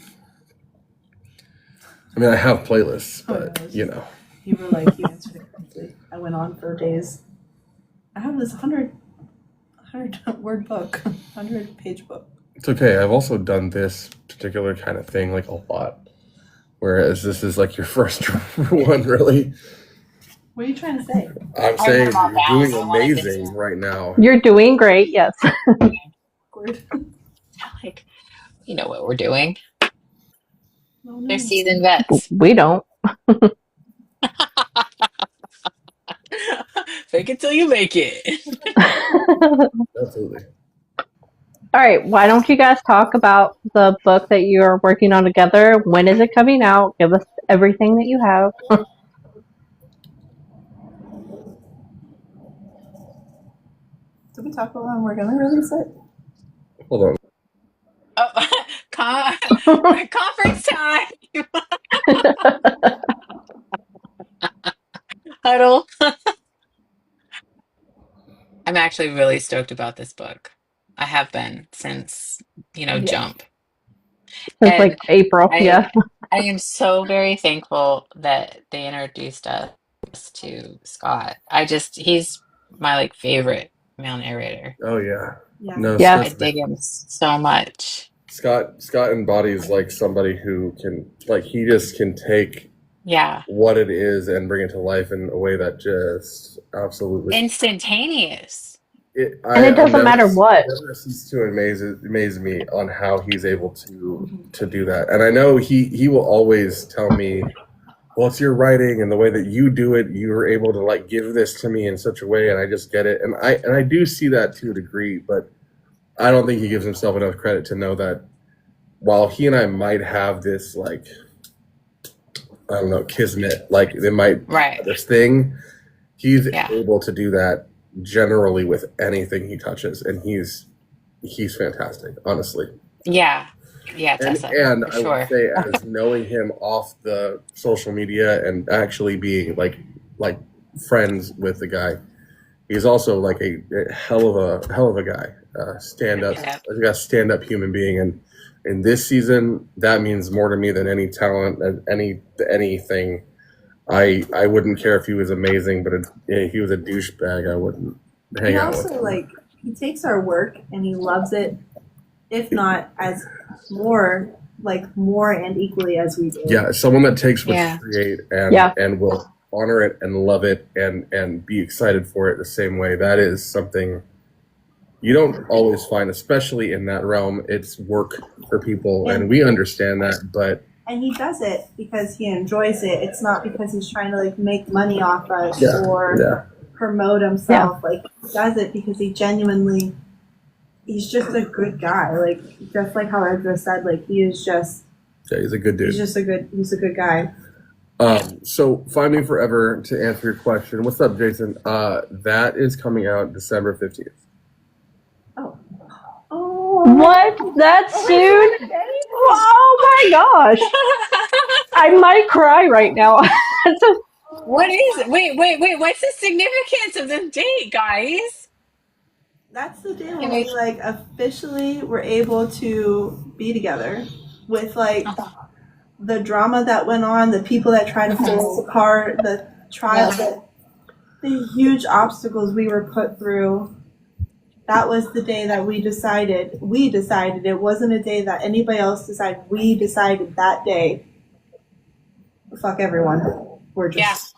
I mean, I have playlists, but Oh, you know. You were like, you answered it correctly. I went on for days. I have this 100 word book, 100-page book. It's okay. I've also done this particular kind of thing like a lot, whereas this is like your first one, really. What are you trying to say? I'm saying you're doing amazing right now. You're doing great, yes. Awkward. Like, you know what we're doing. Oh, no. They're seasoned vets. We don't. Fake it till you make it. Absolutely. All right, why don't you guys talk about the book that you are working on together? When is it coming out? Give us everything that you have. Did we talk about when we're gonna release it? Hold on. Oh, conference time. Huddle. I'm actually really stoked about this book. I have been since, Jump. It's like And April, yeah. I am so very thankful that they introduced us to Scott. He's my like favorite male narrator. Oh yeah. Yeah. No, Yeah. I dig him so much. Scott embodies like somebody who can, like, he just can take Yeah. what it is and bring it to life in a way that just absolutely Instantaneous. And it doesn't matter what. It never ceases to amaze me on how he's able to do that. And I know he will always tell me, well, it's your writing and the way that you do it, you were able to like give this to me in such a way, and I just get it. And I do see that to a degree, but I don't think he gives himself enough credit to know that while he and I might have this like, I don't know, kismet, like they might Right. this thing, he's Yeah. able to do that generally with anything he touches, and he's fantastic, honestly. Yeah. Yeah, And Tessa. I for would sure. say, as knowing him off the social media and actually being like friends with the guy, he's also like a hell of a guy, stand up, Yeah. like a stand up human being, and in this season, that means more to me than any talent and anything. I wouldn't care if he was amazing, but if he was a douchebag, I wouldn't hang He out with also him. like he takes our work and he loves it, if not as more and equally as we do. Yeah, someone that takes what Yeah. you create and Yeah. and will honor it and love it and be excited for it the same way. That is something you don't always find, especially in that realm. It's work for people, and we understand that, but And he does it because he enjoys it. It's not because he's trying to like make money off us yeah, or yeah. promote himself. Like he does it because he's just a good guy. Like just like how Ezra said, like he's a good dude. He's a good guy. So Finding Forever, to answer your question, what's up, Jason? That is coming out December 15th. Oh, What? That soon? Oh my gosh. I might cry right now. What is it? Wait. What's the significance of this date, guys? that's the day when we like officially were able to be together. with like the drama that went on, the people that tried to pull us apart, the trials, the huge obstacles we were put through. That was the day that we decided. It wasn't a day that anybody else decided. We decided that day. Fuck everyone. We're just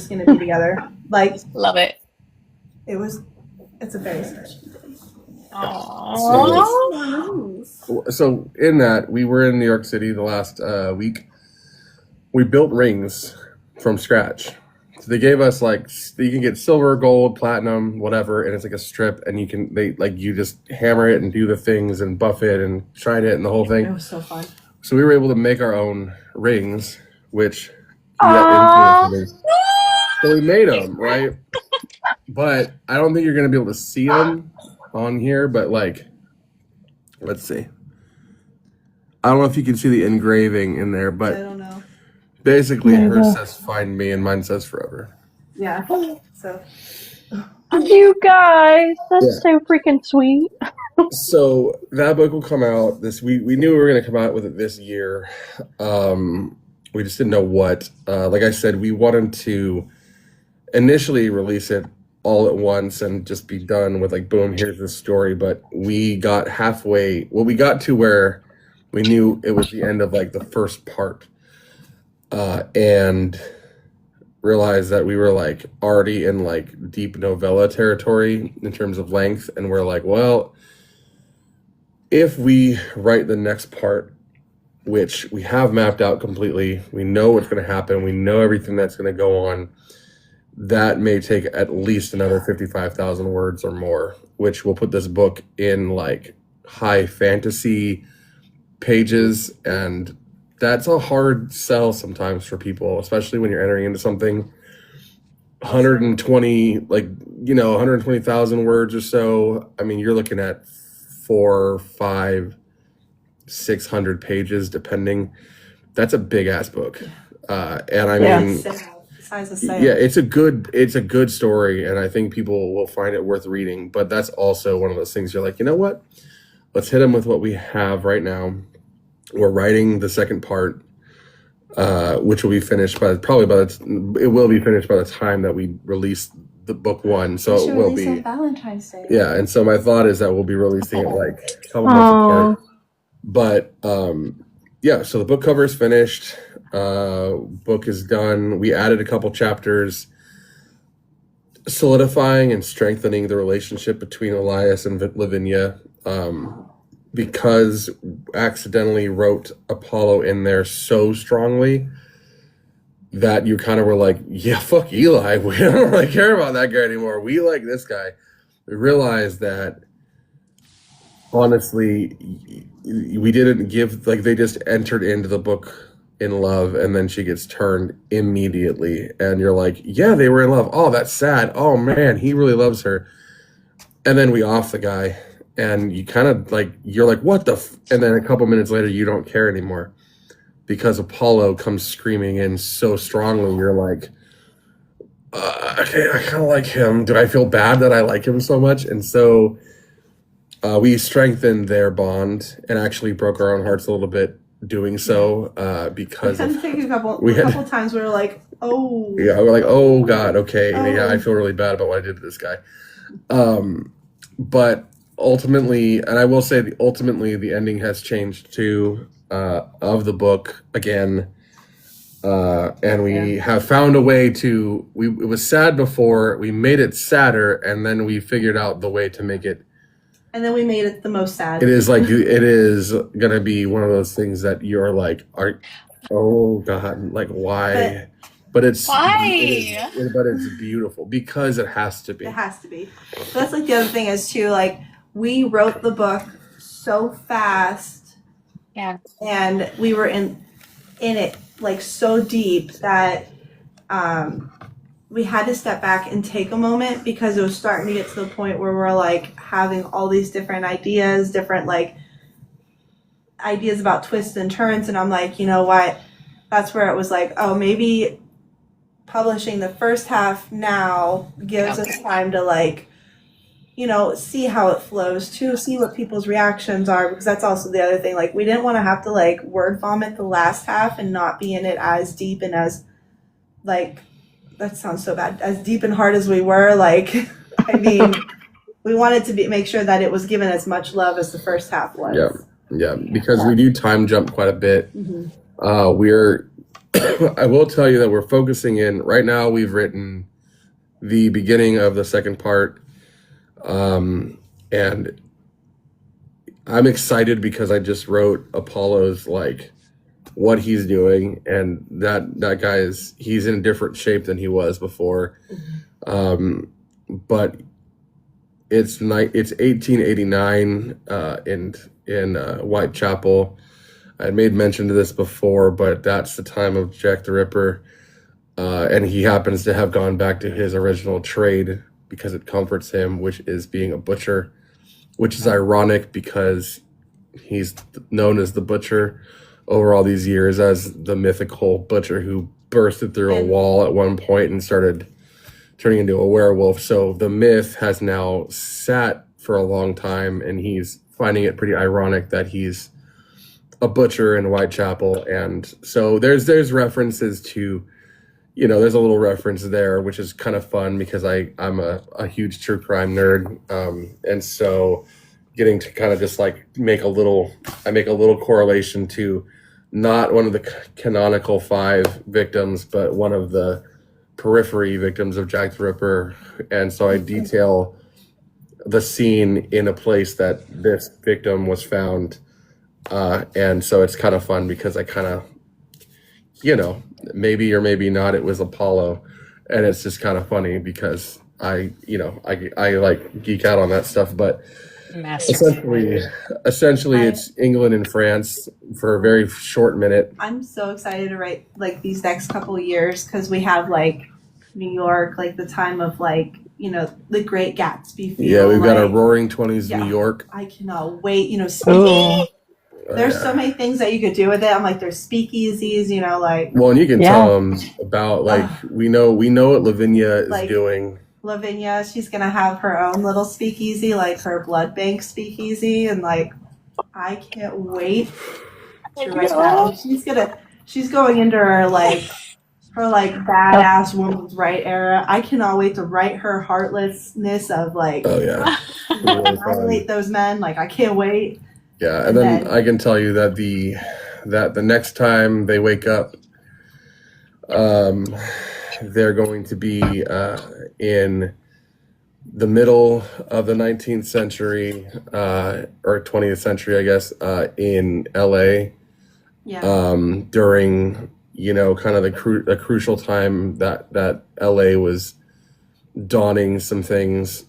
gonna be together. Like, Love it. it's a very special day. Aww. So in that, we were in New York City the last week. We built rings from scratch. So they gave us like, you can get silver, gold, platinum, whatever, and it's like a strip, and you just hammer it and do the things and buff it and shine it and the whole thing. It was so fun. So we were able to make our own rings, which we got influence with. So we made them, right? But I don't think you're gonna be able to see them on here. But like, let's see. I don't know if you can see the engraving in there, I but don't know. basically hers says "Find Me" and mine says "Forever." Yeah. So. You guys, that's so freaking sweet. So that book will come out this week. We knew we were going to come out with it this year. We just didn't know what. Like I said, we wanted to initially release it all at once and just be done with like, boom, here's the story. But we got halfway. Well, we got to where we knew it was the end of like the first part, and realized that we were like already in like deep novella territory in terms of length, and we're like, well, if we write the next part, which we have mapped out completely, we know what's going to happen, we know everything that's going to go on, that may take at least another 55,000 words or more, which will put this book in like high fantasy pages. And that's a hard sell sometimes for people, especially when you're entering into something 120, like, 120,000 words or so. I mean, you're looking at 400, 500, 600 pages, depending. That's a big ass book. And I mean, Size of sail. yeah, it's a good story, and I think people will find it worth reading. But that's also one of those things you're like, you know what? Let's hit them with what we have right now. We're writing the second part, which will be finished it will be finished by the time that we release the book one. So it will be on Valentine's Day. Yeah, and so my thought is that we'll be releasing it like a couple months apart. But yeah, so the book cover is finished. Book is done. We added a couple chapters solidifying and strengthening the relationship between Elias and Lavinia, because accidentally wrote Apollo in there so strongly that you kind of were like, yeah, fuck Eli. We don't really care about that guy anymore. We like this guy. We realized that, honestly, we didn't give, like, they just entered into the book in love, and then she gets turned immediately. And you're like, yeah, they were in love. Oh, that's sad. Oh, man, he really loves her. And then we off the guy. And you kind of like, you're like, what the and then a couple minutes later, you don't care anymore because Apollo comes screaming in so strongly. You're like, okay, I kind of like him. Do I feel bad that I like him so much? And so we strengthened their bond and actually broke our own hearts a little bit doing so, because a couple times we were like, oh. Yeah, we're like, oh, God, okay. Oh. Yeah, I feel really bad about what I did to this guy. But ultimately, and I will say, ultimately, the ending has changed too, of the book again. And we have found a way to, it was sad before, we made it sadder, and then we figured out the way to make it. And then we made it the most sad. It is like, it is going to be one of those things that you're like, oh God, like why? But it's why? But it's beautiful because it has to be. It has to be. So that's like the other thing is too, like, we wrote the book so fast. Yeah. And we were in it like so deep that we had to step back and take a moment because it was starting to get to the point where we're like having all these different ideas about twists and turns. And I'm like, you know what? That's where it was like, oh, maybe publishing the first half now gives us time to like see how it flows too, see what people's reactions are, because that's also the other thing. Like, we didn't want to have to like word vomit the last half and not be in it as deep and as like, that sounds so bad, as deep and hard as we were. Like, I mean, we wanted to make sure that it was given as much love as the first half was. Yeah, because we do time jump quite a bit. Mhm. We're I will tell you that we're focusing in right now. We've written the beginning of the second part, and I'm excited because I just wrote Apollo's like what he's doing, and that guy he's in a different shape than he was before. But it's 1889 in Whitechapel. I made mention to this before, but that's the time of Jack the Ripper, and he happens to have gone back to his original trade because it comforts him, which is being a butcher, which is ironic because he's known as the Butcher over all these years as the mythical butcher who bursted through a wall at one point and started turning into a werewolf. So the myth has now sat for a long time, and he's finding it pretty ironic that he's a butcher in Whitechapel. And so there's references to, there's a little reference there, which is kind of fun because I'm a huge true crime nerd. And so getting to kind of just like make a little correlation to not one of the canonical 5 victims, but one of the periphery victims of Jack the Ripper. And so I detail the scene in a place that this victim was found. And so it's kind of fun because I kind of, maybe or maybe not, it was Apollo. And it's just kind of funny because I like geek out on that stuff. But essentially it's England and France for a very short minute. I'm so excited to write like these next couple of years because we have like New York, like the time of like, the Great Gatsby feel. Yeah, we've got a roaring 20s New York. I cannot wait, speaking. There's so many things that you could do with it. I'm like, there's speakeasies, like. Well, and you can tell them about like we know what Lavinia is doing. Lavinia, she's gonna have her own little speakeasy, like her blood bank speakeasy, and like, I can't wait to write that. She's going into her badass woman's right era. I cannot wait to write her heartlessness of like, annihilate those men. Like, I can't wait. Yeah, and then I can tell you that the next time they wake up, they're going to be in the middle of the 19th century or 20th century, I guess, in LA. Yeah. During kind of the crucial time that LA was dawning some things,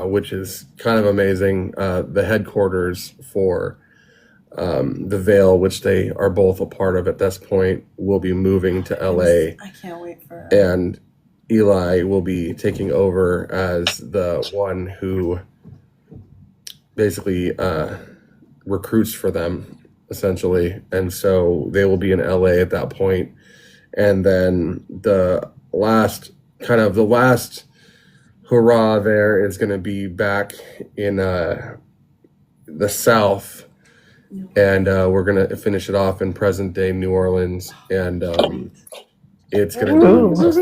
which is kind of amazing. The headquarters for the Vale, which they are both a part of at this point, will be moving to LA. I can't wait for it. And Eli will be taking over as the one who basically recruits for them, essentially. And so they will be in LA at that point. And then the last hurrah there is going to be back in the South. And we're going to finish it off in present day New Orleans. And it's going to be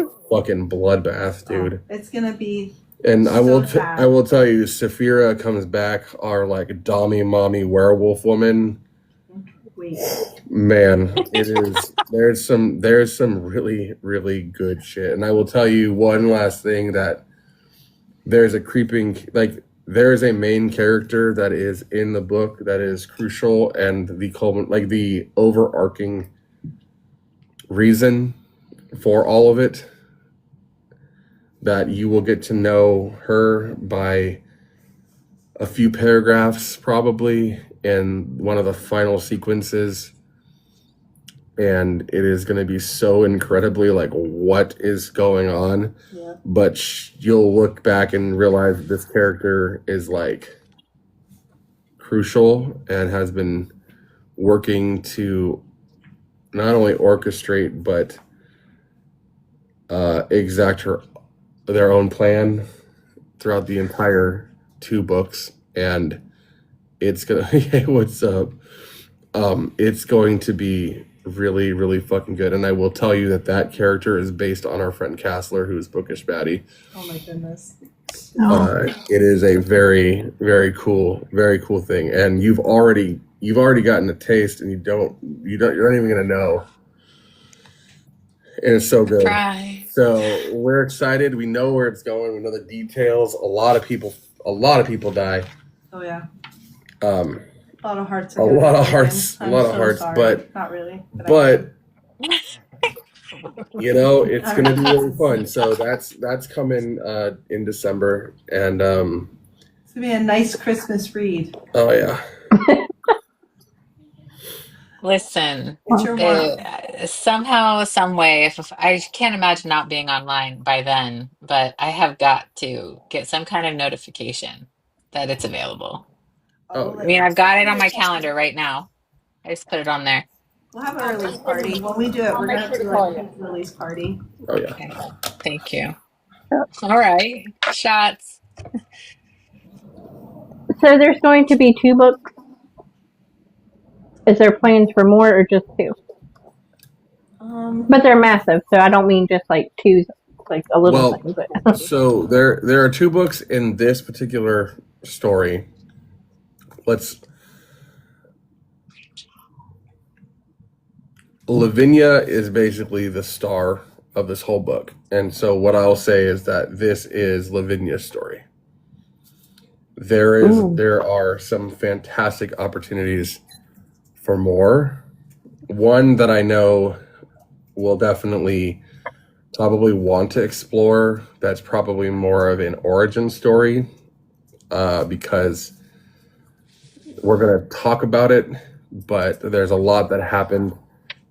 a fucking bloodbath, dude. It's going to be. And I will tell you, Saphira comes back, our like dommy mommy werewolf woman. Wait. Man, it is. There's some really, really good shit. And I will tell you one last thing, that there is a main character that is in the book that is crucial, and the overarching reason for all of it, that you will get to know her by a few paragraphs probably in one of the final sequences. And it is going to be so incredibly like, what is going on? Yeah. But you'll look back and realize this character is like crucial and has been working to not only orchestrate but exact their own plan throughout the entire 2 books, and it's gonna hey, what's up? It's going to be really, really fucking good. And I will tell you that character is based on our friend Castler, who is Bookish Baddie. Oh my goodness. It is a very, very cool thing. And you've already gotten a taste, and you're not even gonna know. And it's so good. Try. So we're excited. We know where it's going. We know the details. A lot of people die. Oh yeah. A lot of hearts. lot of hearts. Sorry. But not really. But it's gonna be really fun. So that's coming in December, and it's gonna be a nice Christmas read. Oh yeah. Listen, It's your one. somehow, some way, if I can't imagine not being online by then, but I have got to get some kind of notification that it's available. Oh, I mean, I've got it on my calendar right now. I just put it on there. We'll have a release party. When we do it, we're gonna do like a release party. Oh yeah. Okay. Thank you. All right. Shots. So there's going to be 2 books. Is there plans for more or just 2? But they're massive, so I don't mean just like 2, like a little thing. But. So there are 2 books in this particular story. Lavinia is basically the star of this whole book. And so what I'll say is that this is Lavinia's story. There are some fantastic opportunities for more. One that I know will definitely probably want to explore, that's probably more of an origin story, because we're going to talk about it, but there's a lot that happened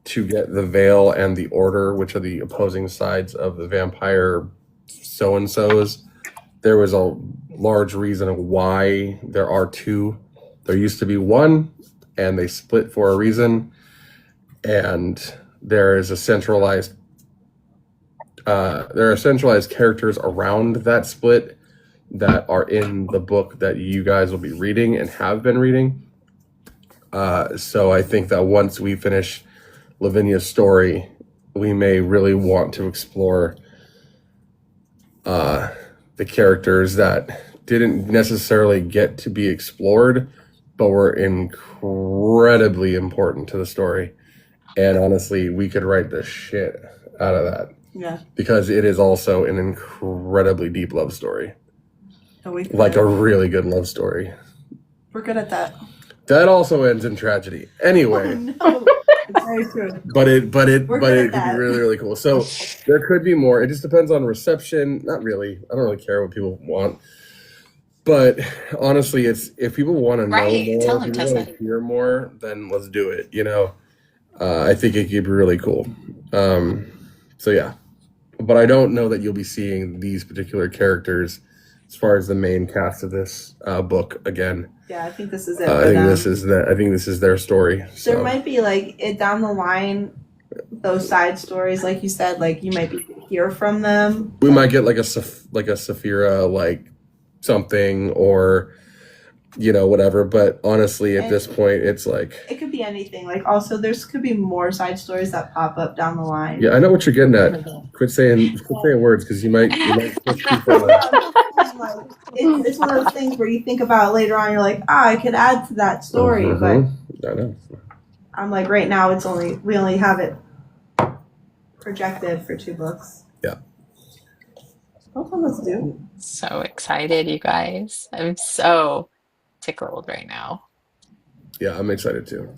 to get the Veil and the Order, which are the opposing sides of the vampire so-and-sos. There was a large reason why there are 2. There used to be 1, and they split for a reason. And there are centralized characters around that split that are in the book that you guys will be reading and have been reading. So I think that once we finish Lavinia's story, we may really want to explore the characters that didn't necessarily get to be explored, but were incredibly important to the story. And honestly, we could write the shit out of that. Yeah. Because it is also an incredibly deep love story. Like a really good love story. We're good at that. That also ends in tragedy. Anyway. Oh, no. It's very true. But it could be really, really cool. So there could be more. It just depends on reception. Not really. I don't really care what people want. But honestly, it's if people want to know more, if people want to hear more, then let's do it. I think it could be really cool. So yeah. But I don't know that you'll be seeing these particular characters as far as the main cast of this book again. Yeah, I think this is it. I think this is their story. So. There might be it down the line, those side stories, like you said, you might hear from them. We might get a Saphira something or whatever. But honestly, at this point, it's it could be anything. Also, could be more side stories that pop up down the line. Yeah, I know what you're getting at. Quit saying words because you might push people. It's one of those things where you think about later on. You're like, I could add to that story, but I know. I'm right now. We only have it projected for 2 books. Yeah. Let's do. So excited, you guys! I'm so tickled right now. Yeah, I'm excited too.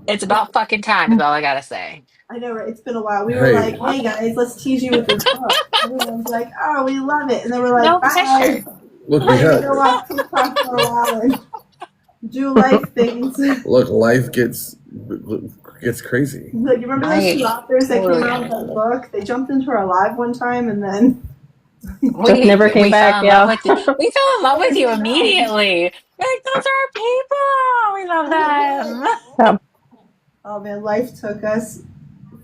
It's about fucking time, is all I gotta say. I know, right? It's been a while. We were hey guys, let's tease you with this book. Everyone's like, oh, we love it. And then we're like, no bye. Look, we have to go off TikTok for a while and do life things. Look, life gets crazy. You remember those 2 authors that came out with that book? They jumped into our live one time and then... Just never came back, yeah. We fell in love with you immediately. Those are our people. We love them. Yeah. Oh man, life took us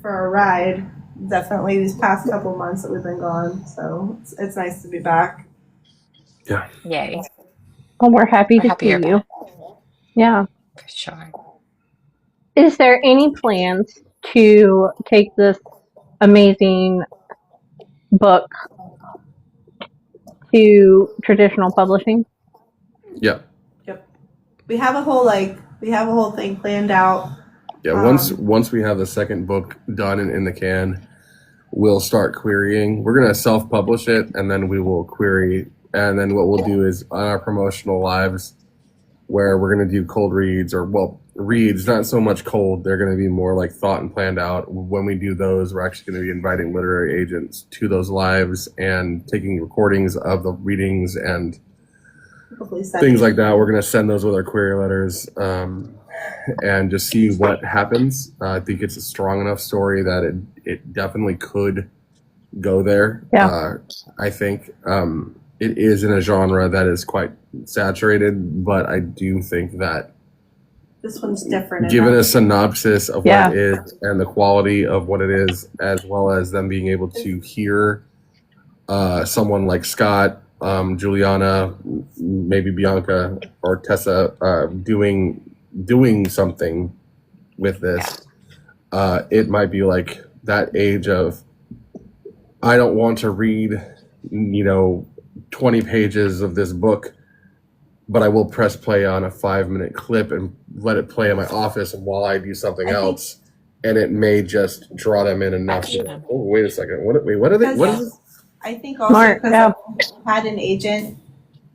for a ride. Definitely these past couple months that we've been gone. So it's nice to be back. Yeah. Yay. Well, we're happy We're to happy see you're you. back, Yeah. for sure. Is there any plans to take this amazing book to traditional publishing? Yeah. Yep. We have a whole thing planned out. Yeah. Once we have the second book done and in the can, we'll start querying. We're gonna self-publish it, and then we will query. And then what we'll do is on our promotional lives, where we're gonna do cold reads, or reads, not so much cold. They're gonna be more like thought and planned out. When we do those, we're actually gonna be inviting literary agents to those lives and taking recordings of the readings and things like that. We're gonna send those with our query letters. And just see what happens. I think it's a strong enough story that it definitely could go there. Yeah. I think it is in a genre that is quite saturated, but I do think that This one's different. given a synopsis of Yeah. what it is and the quality of what it is, as well as them being able to hear someone like Scott, Juliana, maybe Bianca or Tessa doing something with this, it might be like that age of, I don't want to read 20 pages of this book, but I will press play on a 5-minute clip and let it play in my office while I do something else, and it may just draw them in enough. Oh, wait a second, what are they, what is this? I think also Smart, because yeah. I had an agent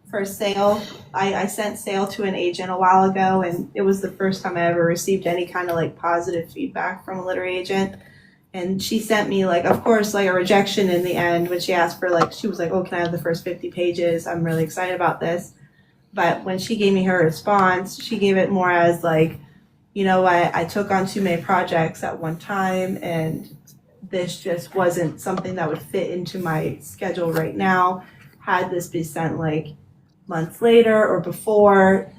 for sale. I sent sale to an agent a while ago, and it was the first time I ever received any kind of like positive feedback from a literary agent. And she sent me like, of course, like a rejection in the end when she asked for like, she was like, oh, can I have the first 50 pages? I'm really excited about this. But when she gave me her response, she gave it more as like, I took on too many projects at one time, and this just wasn't something that would fit into my schedule right now. Had this been sent like months later or before,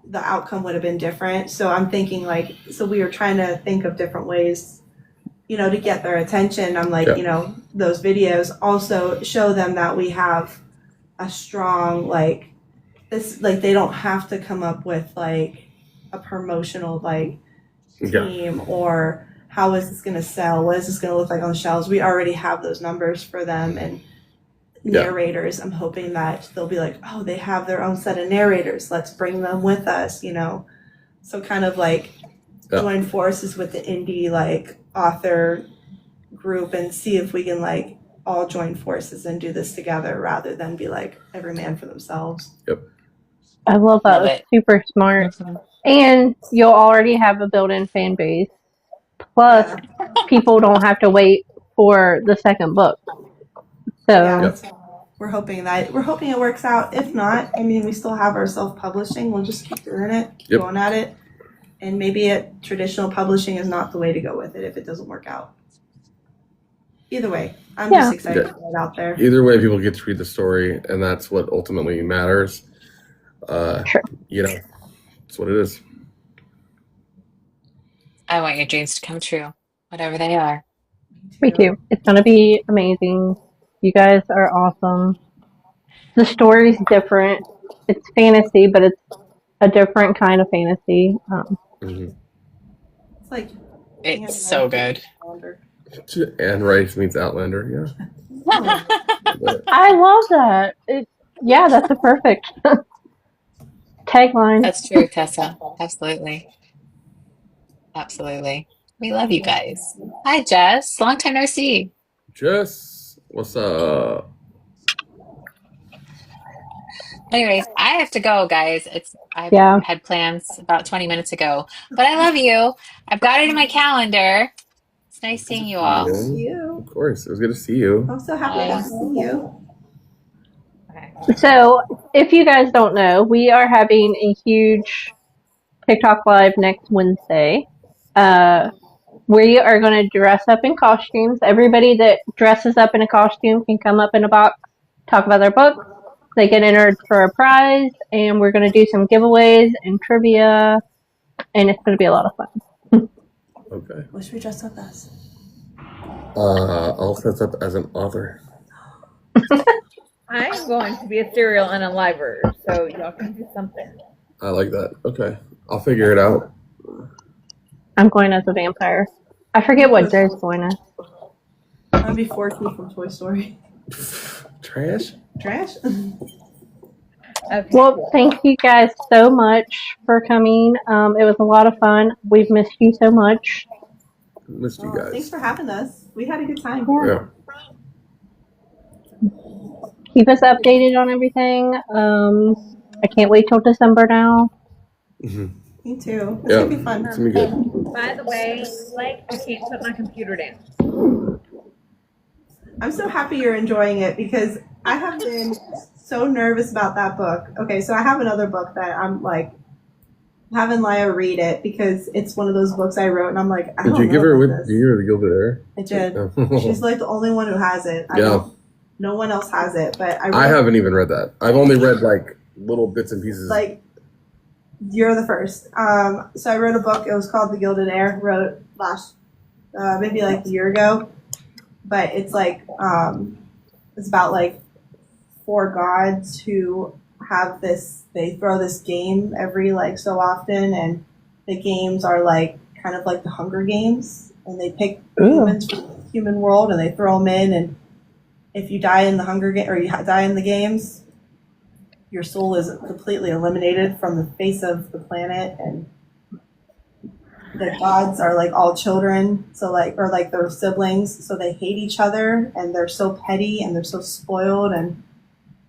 the outcome would have been different. So I'm thinking like, so we were trying to think of different ways, to get their attention. I'm like, those videos also show them that we have a strong, like, this, like, they don't have to come up with like a promotional like team or how is this going to sell? What is this going to look like on the shelves? We already have those numbers for them, and narrators. I'm hoping that they'll be like, oh, they have their own set of narrators. Let's bring them with us, So kind of like join forces with the indie like author group and see if we can like all join forces and do this together rather than be like every man for themselves. Yep. I love that. Love It's it. super smart. Mhm. And you'll already have a built-in fan base. Plus, people don't have to wait for the second book. So, we're hoping it works out. If not, I mean, we still have our self-publishing. We'll just keep doing it, going at it. And maybe traditional publishing is not the way to go with it if it doesn't work out. Either way, I'm just excited to get it out there. Either way, people get to read the story, and that's what ultimately matters. Sure. That's what it is. I want your dreams to come true, whatever they are. Me too. It's going to be amazing. You guys are awesome. The story's different. It's fantasy, but it's a different kind of fantasy. It's like It's so good. Anne Rice meets Outlander, yeah. I love that. That's a perfect tagline. That's true, Tessa. Absolutely. Absolutely. We love you guys. Hi, Jess. Long time no see. Jess, what's up? Anyways, I have to go, guys. I had plans about 20 minutes ago, but I love you. I've got it in my calendar. It's nice seeing you all. Of course, it was good to see you. I'm so happy to see you. Okay. So, if you guys don't know, we are having a huge TikTok live next Wednesday. We are going to dress up in costumes. Everybody that dresses up in a costume can come up in a box, talk about their book. They get entered for a prize, and we're going to do some giveaways and trivia, and it's going to be a lot of fun. Okay. What should we dress up as? I'll dress up as an author. I am going to be a serial and a liver, so y'all can do something. I like that. Okay. I'll figure it out. I'm going as a vampire. I forget what Joe's going as. I'll be Forky from Toy Story. Trash? Trash? Okay. Well, thank you guys so much for coming. It was a lot of fun. We've missed you so much. Missed you Thanks guys. for having us. We had a good time. Yeah. Keep us updated on everything. I can't wait till December now. Me too. It's Yeah. gonna be fun. It's gonna be good. By the way, Blake, I can't put my computer down. I'm so happy you're enjoying it because I have been so nervous about that book. Okay, so I have another book that I'm like having Lyha read it because it's one of those books I wrote and I'm like, I Did don't you know give her about with this. did you give her the Gilded Air? I did. Oh. She's like the only one who has it. No one else has it, but I haven't even read that. I've only read like little bits and pieces. Like, you're the first. So I wrote a book. It was called The Gilded Air. Wrote it last, maybe like a year ago. But it's like, it's about like 4 gods who have this. They throw this game every like so often, and the games are like kind of like the Hunger Games, and they pick humans from the human world and they throw them in, and if you die in the Hunger Game or you die in the games, your soul is completely eliminated from the face of the planet, and the gods are like all children, so like or like their siblings, so they hate each other and they're so petty and they're so spoiled, and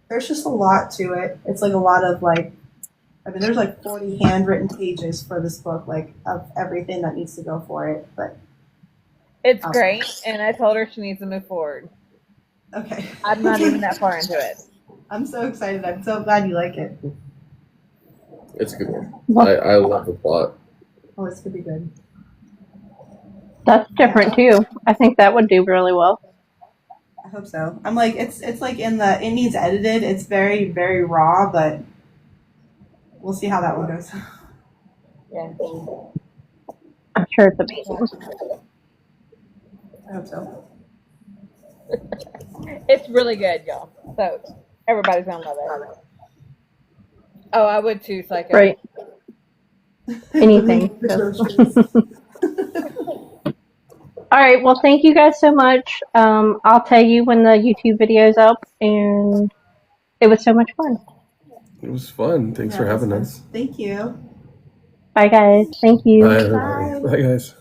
there's just a lot to it. It's like a lot of like, I mean, there's like 40 handwritten pages for this book, like of everything that needs to go for it. But It's great, and I told her she needs to move forward. Okay. I'm not even that far into it. I'm so excited. I'm so glad you like it. It's a good one. I love the plot. Oh, it's gonna be good. That's different too. I think that would do really well. I hope so. I'm like, it's like it needs edited. It's very, very raw, but we'll see how that one goes. Yeah. I'm sure it's amazing. I hope so. It's really good, y'all. So everybody's gonna love it. Oh, I would too, Psycho. Right. Anything. All right. Well, thank you guys so much. I'll tell you when the YouTube video's up, and it was so much fun. It was fun. Thanks for having us. Thank you. Bye, guys. Thank you. Bye, everybody. Bye, guys.